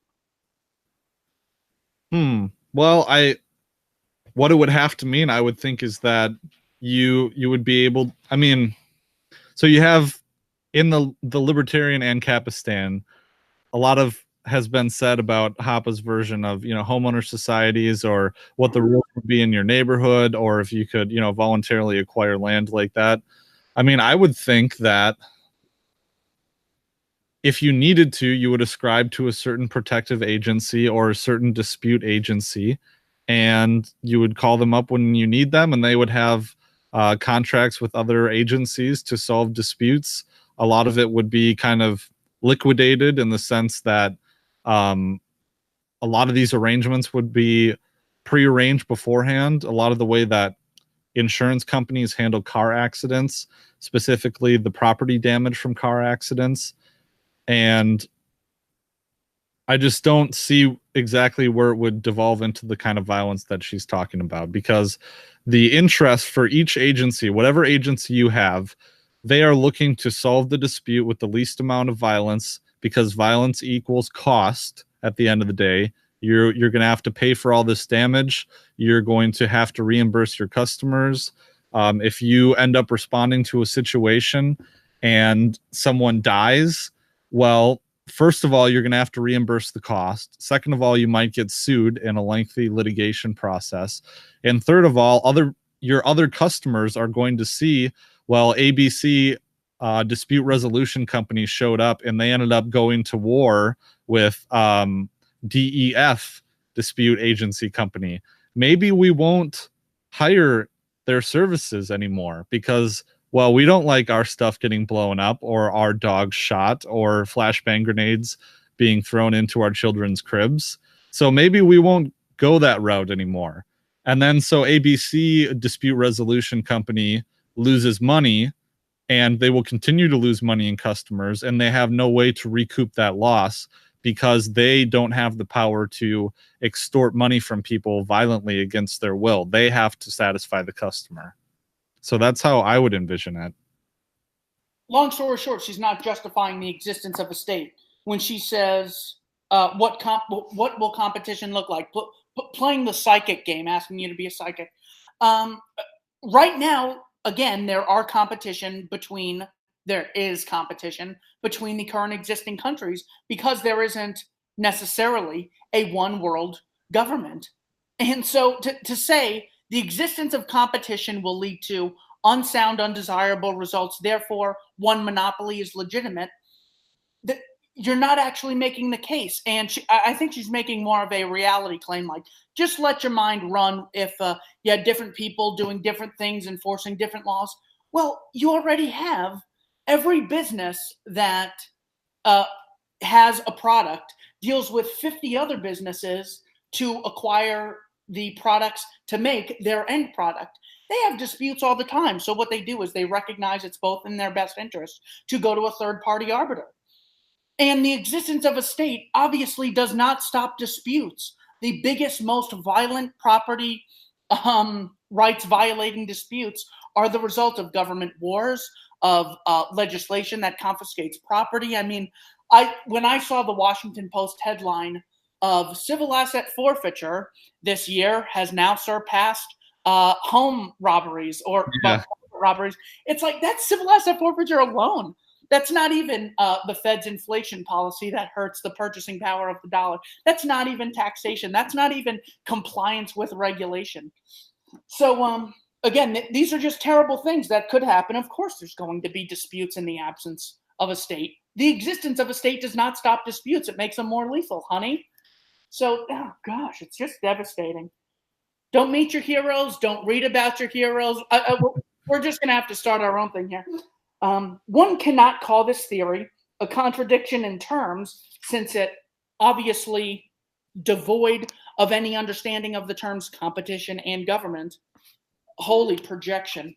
Well, what it would have to mean, I would think, is that you would be able. I mean, so you have in the libertarian Ancapistan, a lot of has been said about Hoppe's version of, homeowner societies, or what the rules would be in your neighborhood, or if you could, voluntarily acquire land like that. I mean, I would think that if you needed to, you would ascribe to a certain protective agency or a certain dispute agency, and you would call them up when you need them, and they would have contracts with other agencies to solve disputes. A lot of it would be kind of liquidated in the sense that a lot of these arrangements would be prearranged beforehand. A lot of the way that insurance companies handle car accidents, specifically the property damage from car accidents. And I just don't see exactly where it would devolve into the kind of violence that she's talking about, because the interest for each agency, whatever agency you have, they are looking to solve the dispute with the least amount of violence, because violence equals cost at the end of the day. You're going to have to pay for all this damage. You're going to have to reimburse your customers. If you end up responding to a situation and someone dies, well, first of all, you're going to have to reimburse the cost. Second of all, you might get sued in a lengthy litigation process. And third of all, your other customers are going to see, well, ABC dispute resolution company showed up and they ended up going to war with DEF, dispute agency company. Maybe we won't hire their services anymore because, well, we don't like our stuff getting blown up or our dogs shot or flashbang grenades being thrown into our children's cribs. So maybe we won't go that route anymore. And then so ABC dispute resolution company loses money, and they will continue to lose money in customers, and they have no way to recoup that loss because they don't have the power to extort money from people violently against their will. They have to satisfy the customer. So that's how I would envision it. Long story short, she's not justifying the existence of a state when she says, what will competition look like? Playing the psychic game, asking you to be a psychic. Right now, again, there is competition between the current existing countries because there isn't necessarily a one world government. And so to say the existence of competition will lead to unsound, undesirable results, therefore one monopoly is legitimate, that you're not actually making the case. And I think she's making more of a reality claim, like just let your mind run if you had different people doing different things, enforcing different laws. Well, you already have every business that has a product deals with 50 other businesses to acquire the products to make their end product. They have disputes all the time. So what they do is they recognize it's both in their best interest to go to a third-party arbiter. And the existence of a state obviously does not stop disputes. The biggest, most violent property rights violating disputes are the result of government wars, of legislation that confiscates property. I mean, when I saw the Washington Post headline of civil asset forfeiture this year has now surpassed home robberies or robberies, it's like that's civil asset forfeiture alone. That's not even the Fed's inflation policy that hurts the purchasing power of the dollar. That's not even taxation. That's not even compliance with regulation. So, again, these are just terrible things that could happen. Of course, there's going to be disputes in the absence of a state. The existence of a state does not stop disputes. It makes them more lethal, honey. So, oh gosh, it's just devastating. Don't meet your heroes. Don't read about your heroes. We're just going to have to start our own thing here. One cannot call this theory a contradiction in terms, since it obviously devoid of any understanding of the terms competition and government. Holy projection.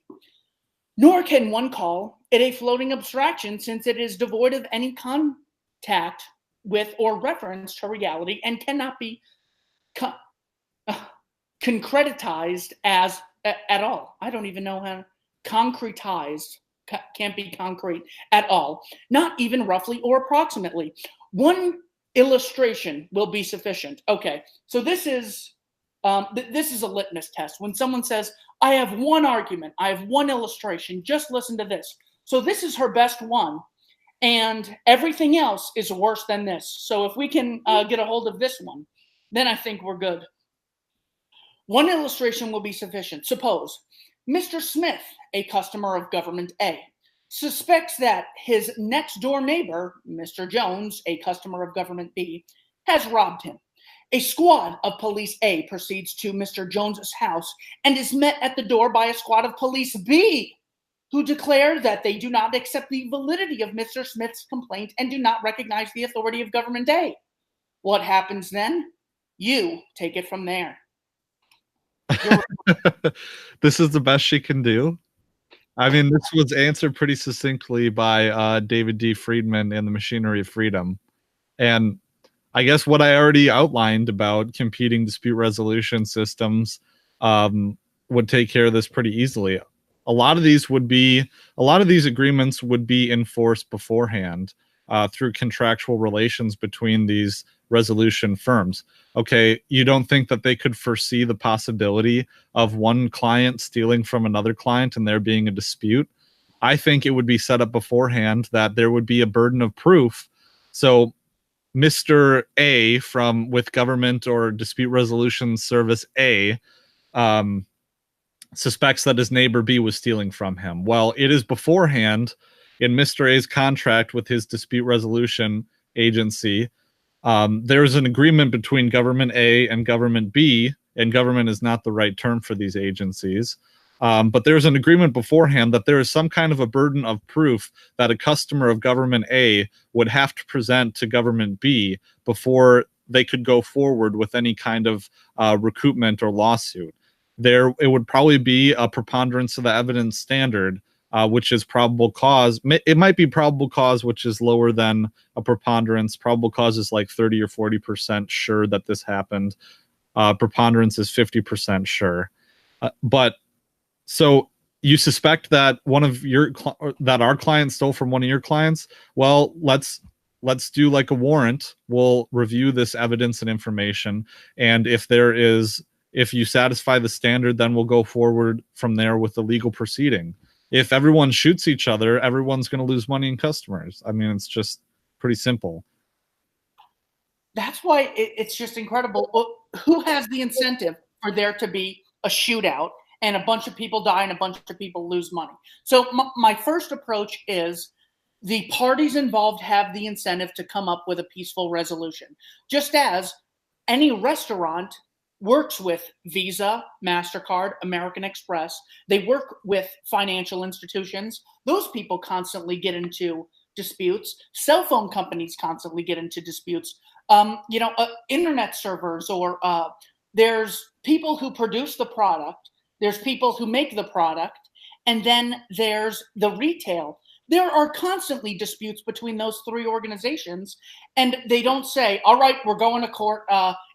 Nor can one call it a floating abstraction, since it is devoid of any contact with or reference to reality and cannot be concretized as at all. I don't even know how concretized can't be concrete at all, not even roughly or approximately. One illustration will be sufficient. Okay, so this is This is a litmus test. When someone says, I have one argument, I have one illustration, just listen to this. So this is her best one, and everything else is worse than this. So if we can get a hold of this one, then I think we're good. One illustration will be sufficient. Suppose Mr. Smith, a customer of government A, suspects that his next door neighbor, Mr. Jones, a customer of government B, has robbed him. A squad of police A proceeds to Mr. Jones's house and is met at the door by a squad of police B, who declare that they do not accept the validity of Mr. Smith's complaint and do not recognize the authority of government A. What happens then? You take it from there. This is the best she can do. I mean, this was answered pretty succinctly by David D. Friedman in The Machinery of Freedom. And I guess what I already outlined about competing dispute resolution systems would take care of this pretty easily. A lot of these agreements would be enforced beforehand through contractual relations between these resolution firms. Okay, you don't think that they could foresee the possibility of one client stealing from another client and there being a dispute? I think it would be set up beforehand that there would be a burden of proof. So Mr. A with government or dispute resolution service A suspects that his neighbor B was stealing from him. Well, it is beforehand in Mr. A's contract with his dispute resolution agency. There's an agreement between government A and government B, and government is not the right term for these agencies. But there's an agreement beforehand that there is some kind of a burden of proof that a customer of government A would have to present to government B before they could go forward with any kind of recoupment or lawsuit. It would probably be a preponderance of the evidence standard, which is probable cause. It might be probable cause, which is lower than a preponderance. Probable cause is like 30 or 40% sure that this happened. Preponderance is 50% sure. But so you suspect that that our client stole from one of your clients. Well, let's do like a warrant. We'll review this evidence and information, and if you satisfy the standard, then we'll go forward from there with the legal proceeding. If everyone shoots each other, everyone's going to lose money and customers. I mean, it's just pretty simple. That's why it's just incredible. Who has the incentive for there to be a shootout and a bunch of people die and a bunch of people lose money? So my first approach is the parties involved have the incentive to come up with a peaceful resolution. Just as any restaurant works with Visa, MasterCard, American Express. They work with financial institutions. Those people constantly get into disputes. Cell phone companies constantly get into disputes. Internet servers, or there's people who produce the product. There's people who make the product. And then there's the retail. There are constantly disputes between those three organizations, and they don't say, all right, we're going to court.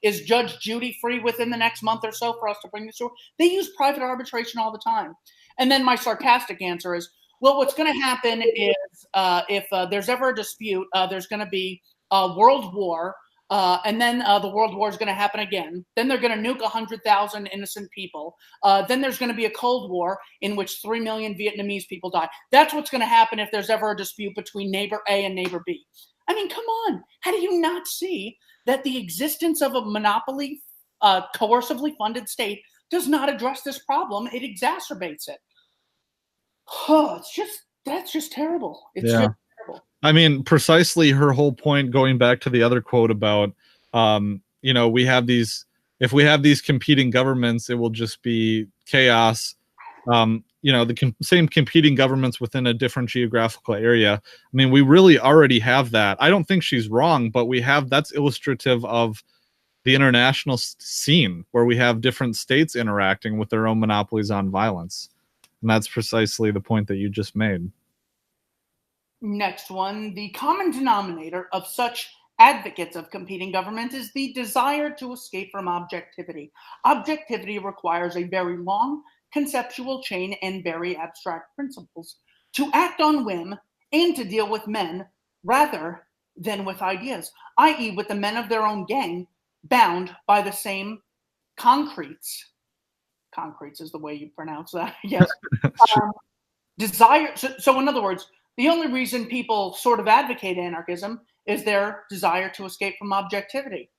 Is Judge Judy free within the next month or so for us to bring this to her? They use private arbitration all the time. And then my sarcastic answer is, well, what's going to happen is if there's ever a dispute, there's going to be a world war, and then the world war is going to happen again. Then they're going to nuke 100,000 innocent people. Then there's going to be a Cold War in which 3 million Vietnamese people die. That's what's going to happen if there's ever a dispute between neighbor A and neighbor B. I mean, come on. How do you not see that the existence of a monopoly, coercively funded state does not address this problem? It exacerbates it. Oh, that's just terrible. It's just terrible. I mean, precisely her whole point, going back to the other quote about, if we have these competing governments, it will just be chaos. Same competing governments within a different geographical area. I mean, we really already have that. I don't think she's wrong, but that's illustrative of the international scene where we have different states interacting with their own monopolies on violence. And that's precisely the point that you just made. Next one, the common denominator of such advocates of competing government is the desire to escape from objectivity. Objectivity requires a very long conceptual chain and very abstract principles to act on whim and to deal with men rather than with ideas, i.e. with the men of their own gang bound by the same concretes is the way you pronounce that, yes. Desire. So in other words, the only reason people sort of advocate anarchism is their desire to escape from objectivity.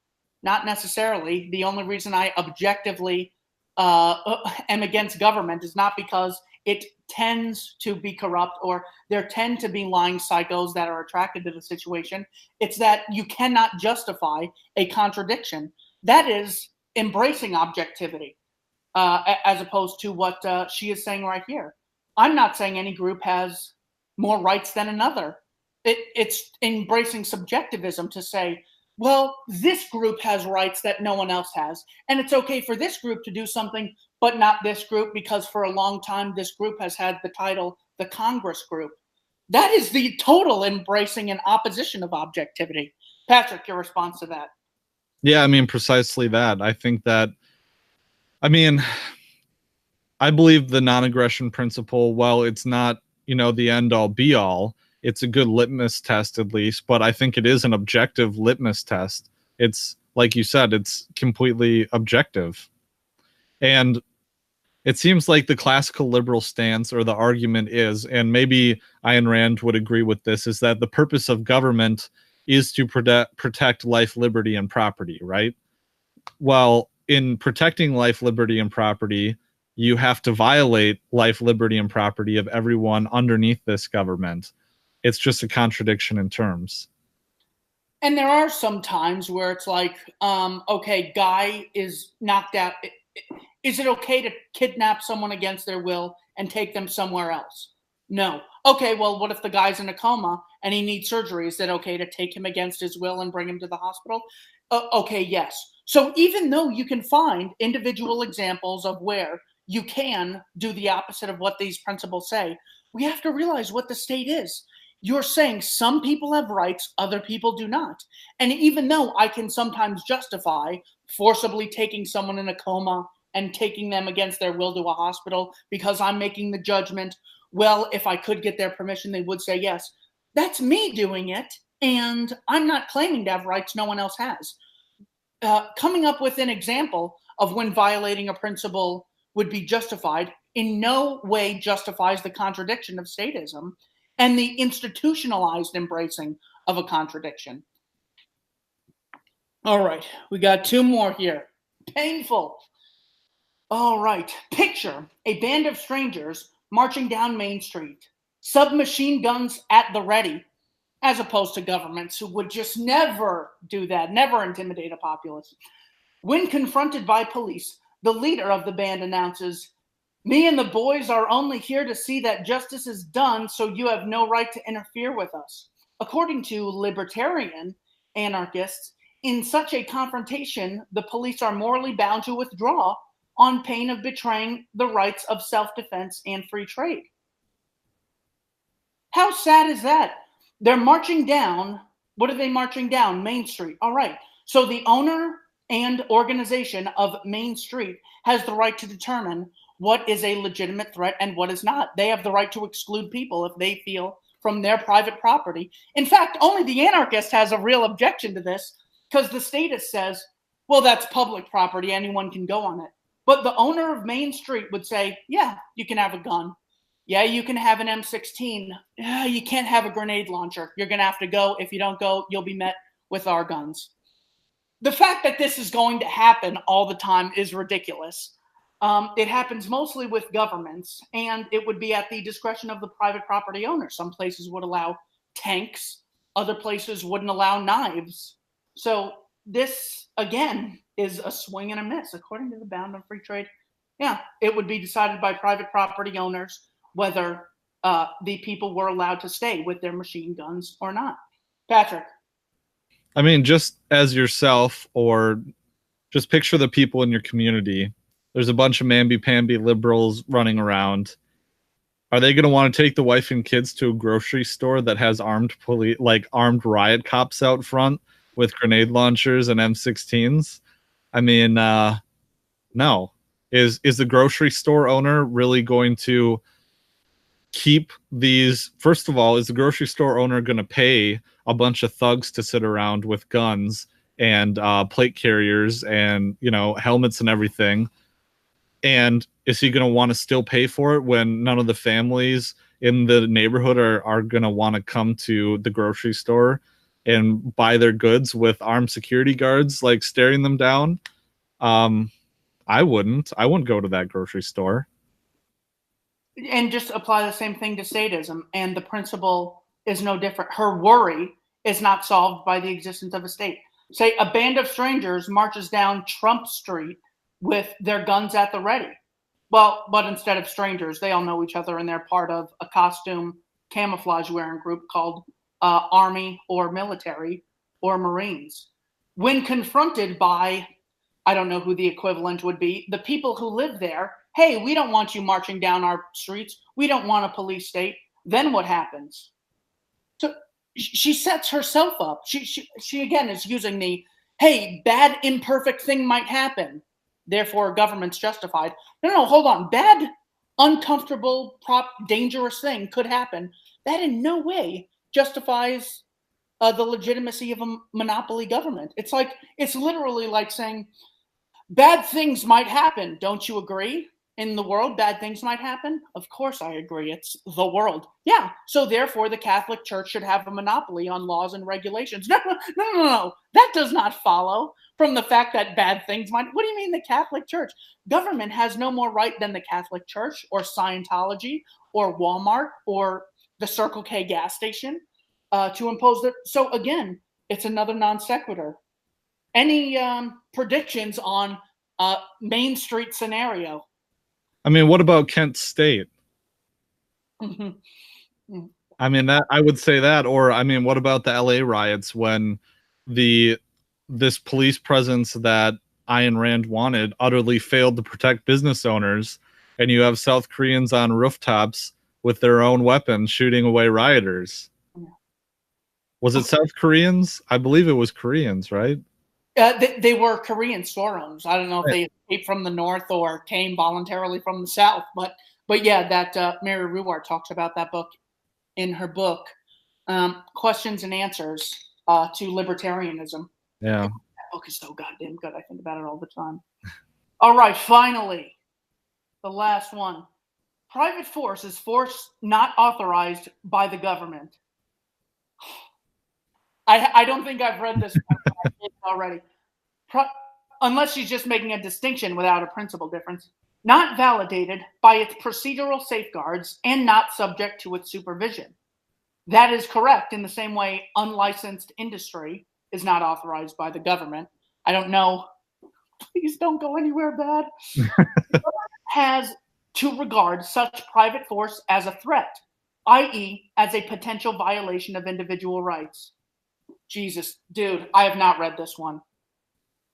Not necessarily. The only reason I objectively am against government is not because it tends to be corrupt or there tend to be lying psychos that are attracted to the situation. It's that you cannot justify a contradiction. That is embracing objectivity, as opposed to what she is saying right here. I'm not saying any group has more rights than another. It's embracing subjectivism to say, well, this group has rights that no one else has. And it's okay for this group to do something, but not this group, because for a long time, this group has had the title, the Congress group. That is the total embracing and opposition of objectivity. Patrick, your response to that? Yeah, I mean, precisely that. I think that, I mean, I believe the non-aggression principle, while it's not, the end-all be-all, it's a good litmus test at least, but I think it is an objective litmus test. It's, like you said, it's completely objective. And it seems like the classical liberal stance or the argument is, and maybe Ayn Rand would agree with this, is that the purpose of government is to protect life, liberty, and property, right? Well, in protecting life, liberty, and property, you have to violate life, liberty, and property of everyone underneath this government. It's just a contradiction in terms. And there are some times where it's like, okay, guy is knocked out. Is it okay to kidnap someone against their will and take them somewhere else? No. Okay, well, what if the guy's in a coma and he needs surgery? Is it okay to take him against his will and bring him to the hospital? Okay, yes. So even though you can find individual examples of where you can do the opposite of what these principles say, we have to realize what the state is. You're saying some people have rights, other people do not. And even though I can sometimes justify forcibly taking someone in a coma and taking them against their will to a hospital because I'm making the judgment, well, if I could get their permission, they would say yes. That's me doing it, and I'm not claiming to have rights no one else has. Coming up with an example of when violating a principle would be justified in no way justifies the contradiction of statism and the institutionalized embracing of a contradiction. All right, we got two more here. Painful. All right, picture a band of strangers marching down Main Street, submachine guns at the ready, as opposed to governments who would just never do that, never intimidate a populace. When confronted by police, the leader of the band announces, "Me and the boys are only here to see that justice is done, so you have no right to interfere with us." According to libertarian anarchists, in such a confrontation, the police are morally bound to withdraw on pain of betraying the rights of self-defense and free trade. How sad is that? They're marching down. What are they marching down? Main Street. All right. So the owner and organization of Main Street has the right to determine what is a legitimate threat and what is not. They have the right to exclude people if they feel from their private property. In fact, only the anarchist has a real objection to this because the statist says, well, that's public property. Anyone can go on it. But the owner of Main Street would say, yeah, you can have a gun. Yeah, you can have an M16. Yeah, you can't have a grenade launcher. You're going to have to go. If you don't go, you'll be met with our guns. The fact that this is going to happen all the time is ridiculous. It happens mostly with governments, and it would be at the discretion of the private property owner. Some places would allow tanks. Other places wouldn't allow knives. So this, again, is a swing and a miss. According to the Bound on Free Trade, yeah, it would be decided by private property owners whether the people were allowed to stay with their machine guns or not. Patrick. I mean, just as yourself, or just picture the people in your community. There's a bunch of mamby-pamby liberals running around. Are they going to want to take the wife and kids to a grocery store that has armed riot cops out front with grenade launchers and M16s? I mean, no. Is the grocery store owner really going to keep these? First of all, is the grocery store owner going to pay a bunch of thugs to sit around with guns and plate carriers and, you know, helmets and everything. And is he going to want to still pay for it when none of the families in the neighborhood are going to want to come to the grocery store and buy their goods with armed security guards like staring them down? I wouldn't go to that grocery store. And just apply the same thing to sadism, and the principle is no different. Her worry is not solved by the existence of a state. Say a band of strangers marches down Trump Street with their guns at the ready. Well, but instead of strangers, they all know each other and they're part of a costume camouflage wearing group called Army or military or Marines. When confronted by, I don't know who the equivalent would be, the people who live there, hey, we don't want you marching down our streets. We don't want a police state. Then what happens? So she sets herself up. She again is using the, hey, bad, imperfect thing might happen. Therefore, government's justified. No, hold on. Bad, uncomfortable, dangerous thing could happen. That in no way justifies the legitimacy of a monopoly government. It's literally like saying, bad things might happen. Don't you agree? In the world, bad things might happen? Of course I agree. It's the world. Yeah. So therefore, the Catholic Church should have a monopoly on laws and regulations. No. That does not follow from the fact that bad things might. What do you mean the Catholic Church? Government has no more right than the Catholic Church or Scientology or Walmart or the Circle K gas station to impose that. So again, it's another non sequitur. Any predictions on Main Street scenario? I mean, what about Kent State? Mm-hmm. I mean, that I would say that, or I mean, what about the LA riots when this police presence that Ayn Rand wanted utterly failed to protect business owners, and you have South Koreans on rooftops with their own weapons shooting away rioters? Was it South Koreans? I believe it was Koreans, right? They were Korean Sorons. I don't know if they escaped from the north or came voluntarily from the south, but yeah, that Mary Ruwart talks about that book in her book, Questions and Answers to Libertarianism. Yeah, that book is so goddamn good. I think about it all the time. All right, finally, the last one: private force is force not authorized by the government. I don't think I've read this already. Unless she's just making a distinction without a principal difference. Not validated by its procedural safeguards and not subject to its supervision. That is correct in the same way unlicensed industry is not authorized by the government. I don't know. Please don't go anywhere bad. The government has to regard such private force as a threat, i.e., as a potential violation of individual rights. Jesus, dude, I have not read this one.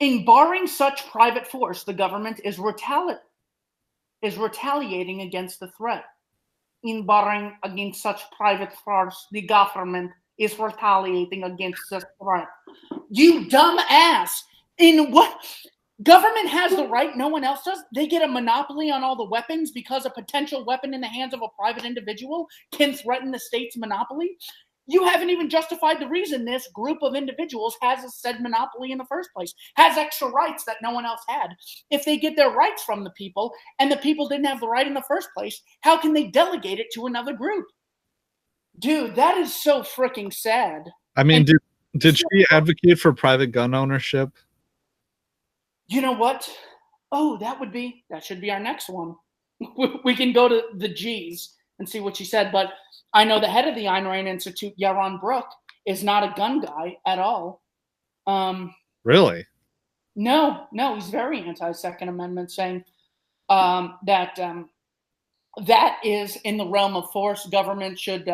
In barring such private force, the government is retaliating against the threat. In barring against such private force, the government is retaliating against the threat. You dumb ass! In what? Government has the right, no one else does? They get a monopoly on all the weapons because a potential weapon in the hands of a private individual can threaten the state's monopoly? You haven't even justified the reason this group of individuals has a said monopoly in the first place, has extra rights that no one else had. If they get their rights from the people and the people didn't have the right in the first place, how can they delegate it to another group? Dude, that is so freaking sad. I mean, did she advocate for private gun ownership? You know what? Oh, that should be our next one. We can go to the G's and see what she said, but I know the head of the Ayn Rand Institute, Yaron Brook, is not a gun guy at all. Really? No, he's very anti-Second Amendment, saying that is in the realm of force. Government should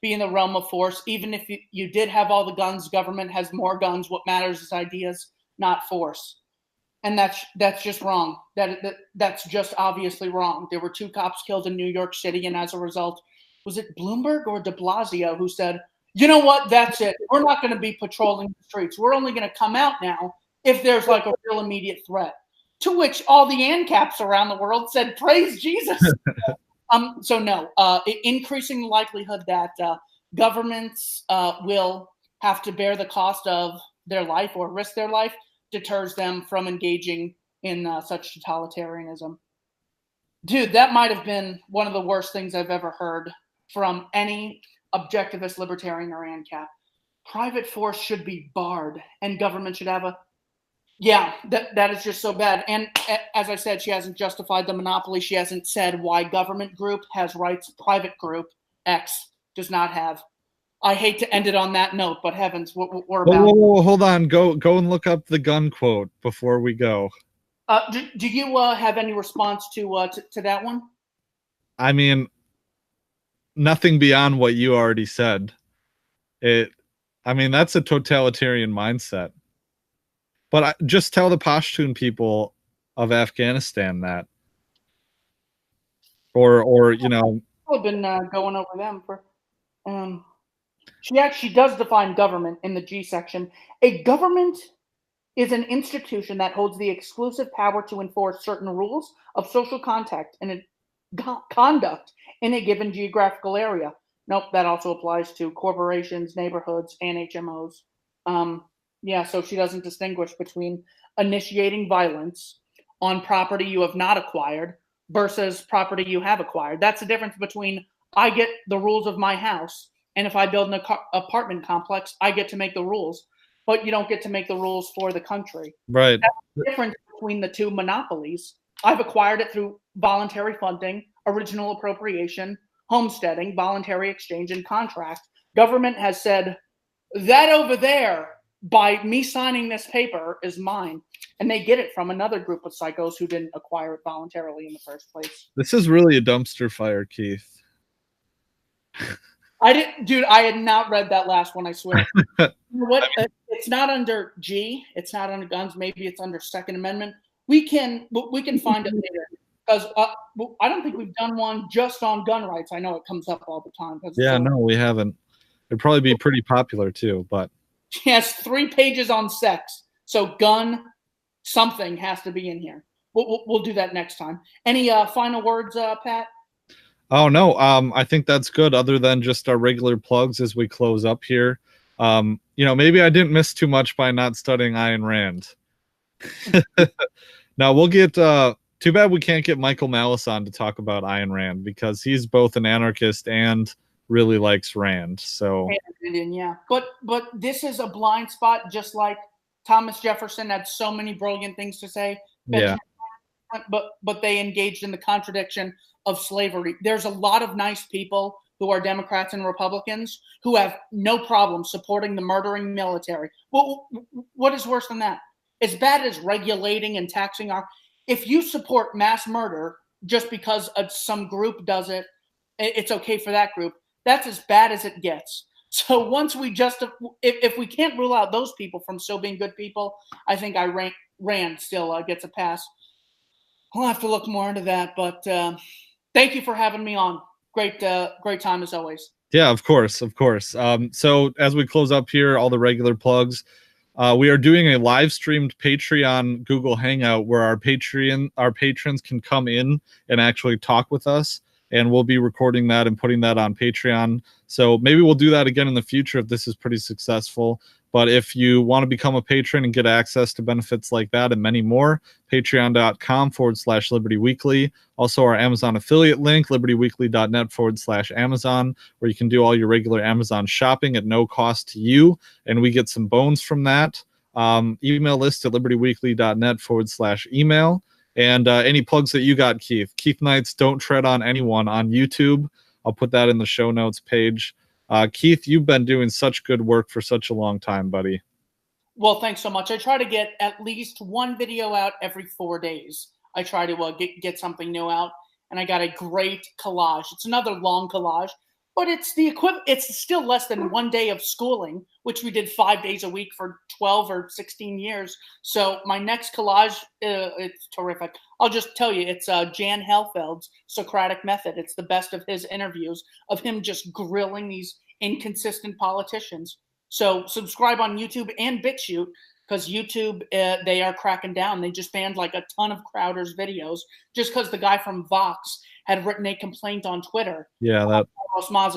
be in the realm of force. Even if you did have all the guns, government has more guns. What matters is ideas, not force. And that's just wrong. That's just obviously wrong. There were 2 cops killed in New York City, and as a result, was it Bloomberg or de Blasio who said, you know what, that's it. We're not going to be patrolling the streets. We're only going to come out now if there's like a real immediate threat. To which all the ANCAPs around the world said, praise Jesus. So no, increasing the likelihood that governments will have to bear the cost of their life or risk their life deters them from engaging in such totalitarianism. Dude, that might have been one of the worst things I've ever heard from any objectivist libertarian or ANCAP. Private force should be barred and government should have a... Yeah, that is just so bad. And as I said, she hasn't justified the monopoly. She hasn't said why government group has rights, private group X does not have. I hate to end it on that note, but heavens, we're about... Whoa, hold on. Go and look up the gun quote before we go. Do you have any response to that one? I mean, nothing beyond what you already said. I mean, that's a totalitarian mindset. But just tell the Pashtun people of Afghanistan that, or you know, I've been going over them for. She actually does define government in the G section. A government is an institution that holds the exclusive power to enforce certain rules of social conduct in a given geographical area. Nope, that also applies to corporations, neighborhoods, and HMOs. Yeah, so she doesn't distinguish between initiating violence on property you have not acquired versus property you have acquired. That's the difference between I get the rules of my house, and if I build an apartment complex, I get to make the rules, but you don't get to make the rules for the country. Right. That's the difference between the two monopolies. I've acquired it through voluntary funding, original appropriation, homesteading, voluntary exchange, and contract. Government has said, that over there, by me signing this paper, is mine. And they get it from another group of psychos who didn't acquire it voluntarily in the first place. This is really a dumpster fire, Keith. I had not read that last one, I swear. You know what? It's not under G. It's not under guns. Maybe it's under Second Amendment. We can find it later. Because I don't think we've done one just on gun rights. I know it comes up all the time. Yeah, no, we haven't. It'd probably be pretty popular too, but... She has 3 pages on sex. So gun something has to be in here. We'll do that next time. Any final words, Pat? Oh, no. I think that's good, other than just our regular plugs as we close up here. You know, maybe I didn't miss too much by not studying Ayn Rand. Now, we'll get... too bad we can't get Michael Malice on to talk about Ayn Rand, because he's both an anarchist and really likes Rand. So yeah, but this is a blind spot, just like Thomas Jefferson had so many brilliant things to say. Yeah. But they engaged in the contradiction of slavery. There's a lot of nice people who are Democrats and Republicans who have no problem supporting the murdering military. Well, what is worse than that? As bad as regulating and taxing our... If you support mass murder just because some group does it, it's okay for that group. That's as bad as it gets. So once we if we can't rule out those people from still being good people, I think Rand still gets a pass. I'll have to look more into that. But thank you for having me on. Great time as always. Yeah, of course. So as we close up here, all the regular plugs. We are doing a live streamed Patreon Google Hangout where our patrons can come in and actually talk with us, and we'll be recording that and putting that on Patreon. So maybe we'll do that again in the future if this is pretty successful. But if you want to become a patron and get access to benefits like that and many more, patreon.com/Liberty Weekly. Also our Amazon affiliate link, libertyweekly.net/Amazon, where you can do all your regular Amazon shopping at no cost to you. And we get some bones from that. Email list at libertyweekly.net/email. And any plugs that you got, Keith. Keith Knight's Don't Tread on Anyone on YouTube. I'll put that in the show notes page. Keith, you've been doing such good work for such a long time, buddy. Well, thanks so much. I try to get at least one video out every 4 days. I try to get something new out, and I got a great collage. It's another long collage, but it's the equivalent. It's still less than 1 day of schooling, which we did 5 days a week for 12 or 16 years. So my next collage, it's terrific. I'll just tell you, it's Jan Helfeld's Socratic Method. It's the best of his interviews of him just grilling these inconsistent politicians. So subscribe on YouTube and BitChute, because YouTube, they are cracking down. They just banned like a ton of Crowder's videos just because the guy from Vox had written a complaint on Twitter. Yeah,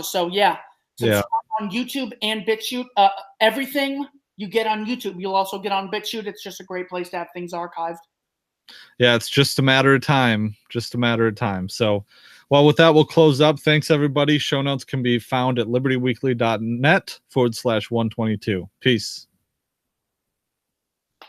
So yeah, subscribe on YouTube and BitChute. Everything you get on YouTube. You'll also get on BitChute. It's just a great place to have things archived. Yeah, it's just a matter of time. Just a matter of time. So, well, with that, we'll close up. Thanks, everybody. Show notes can be found at libertyweekly.net/122. Peace.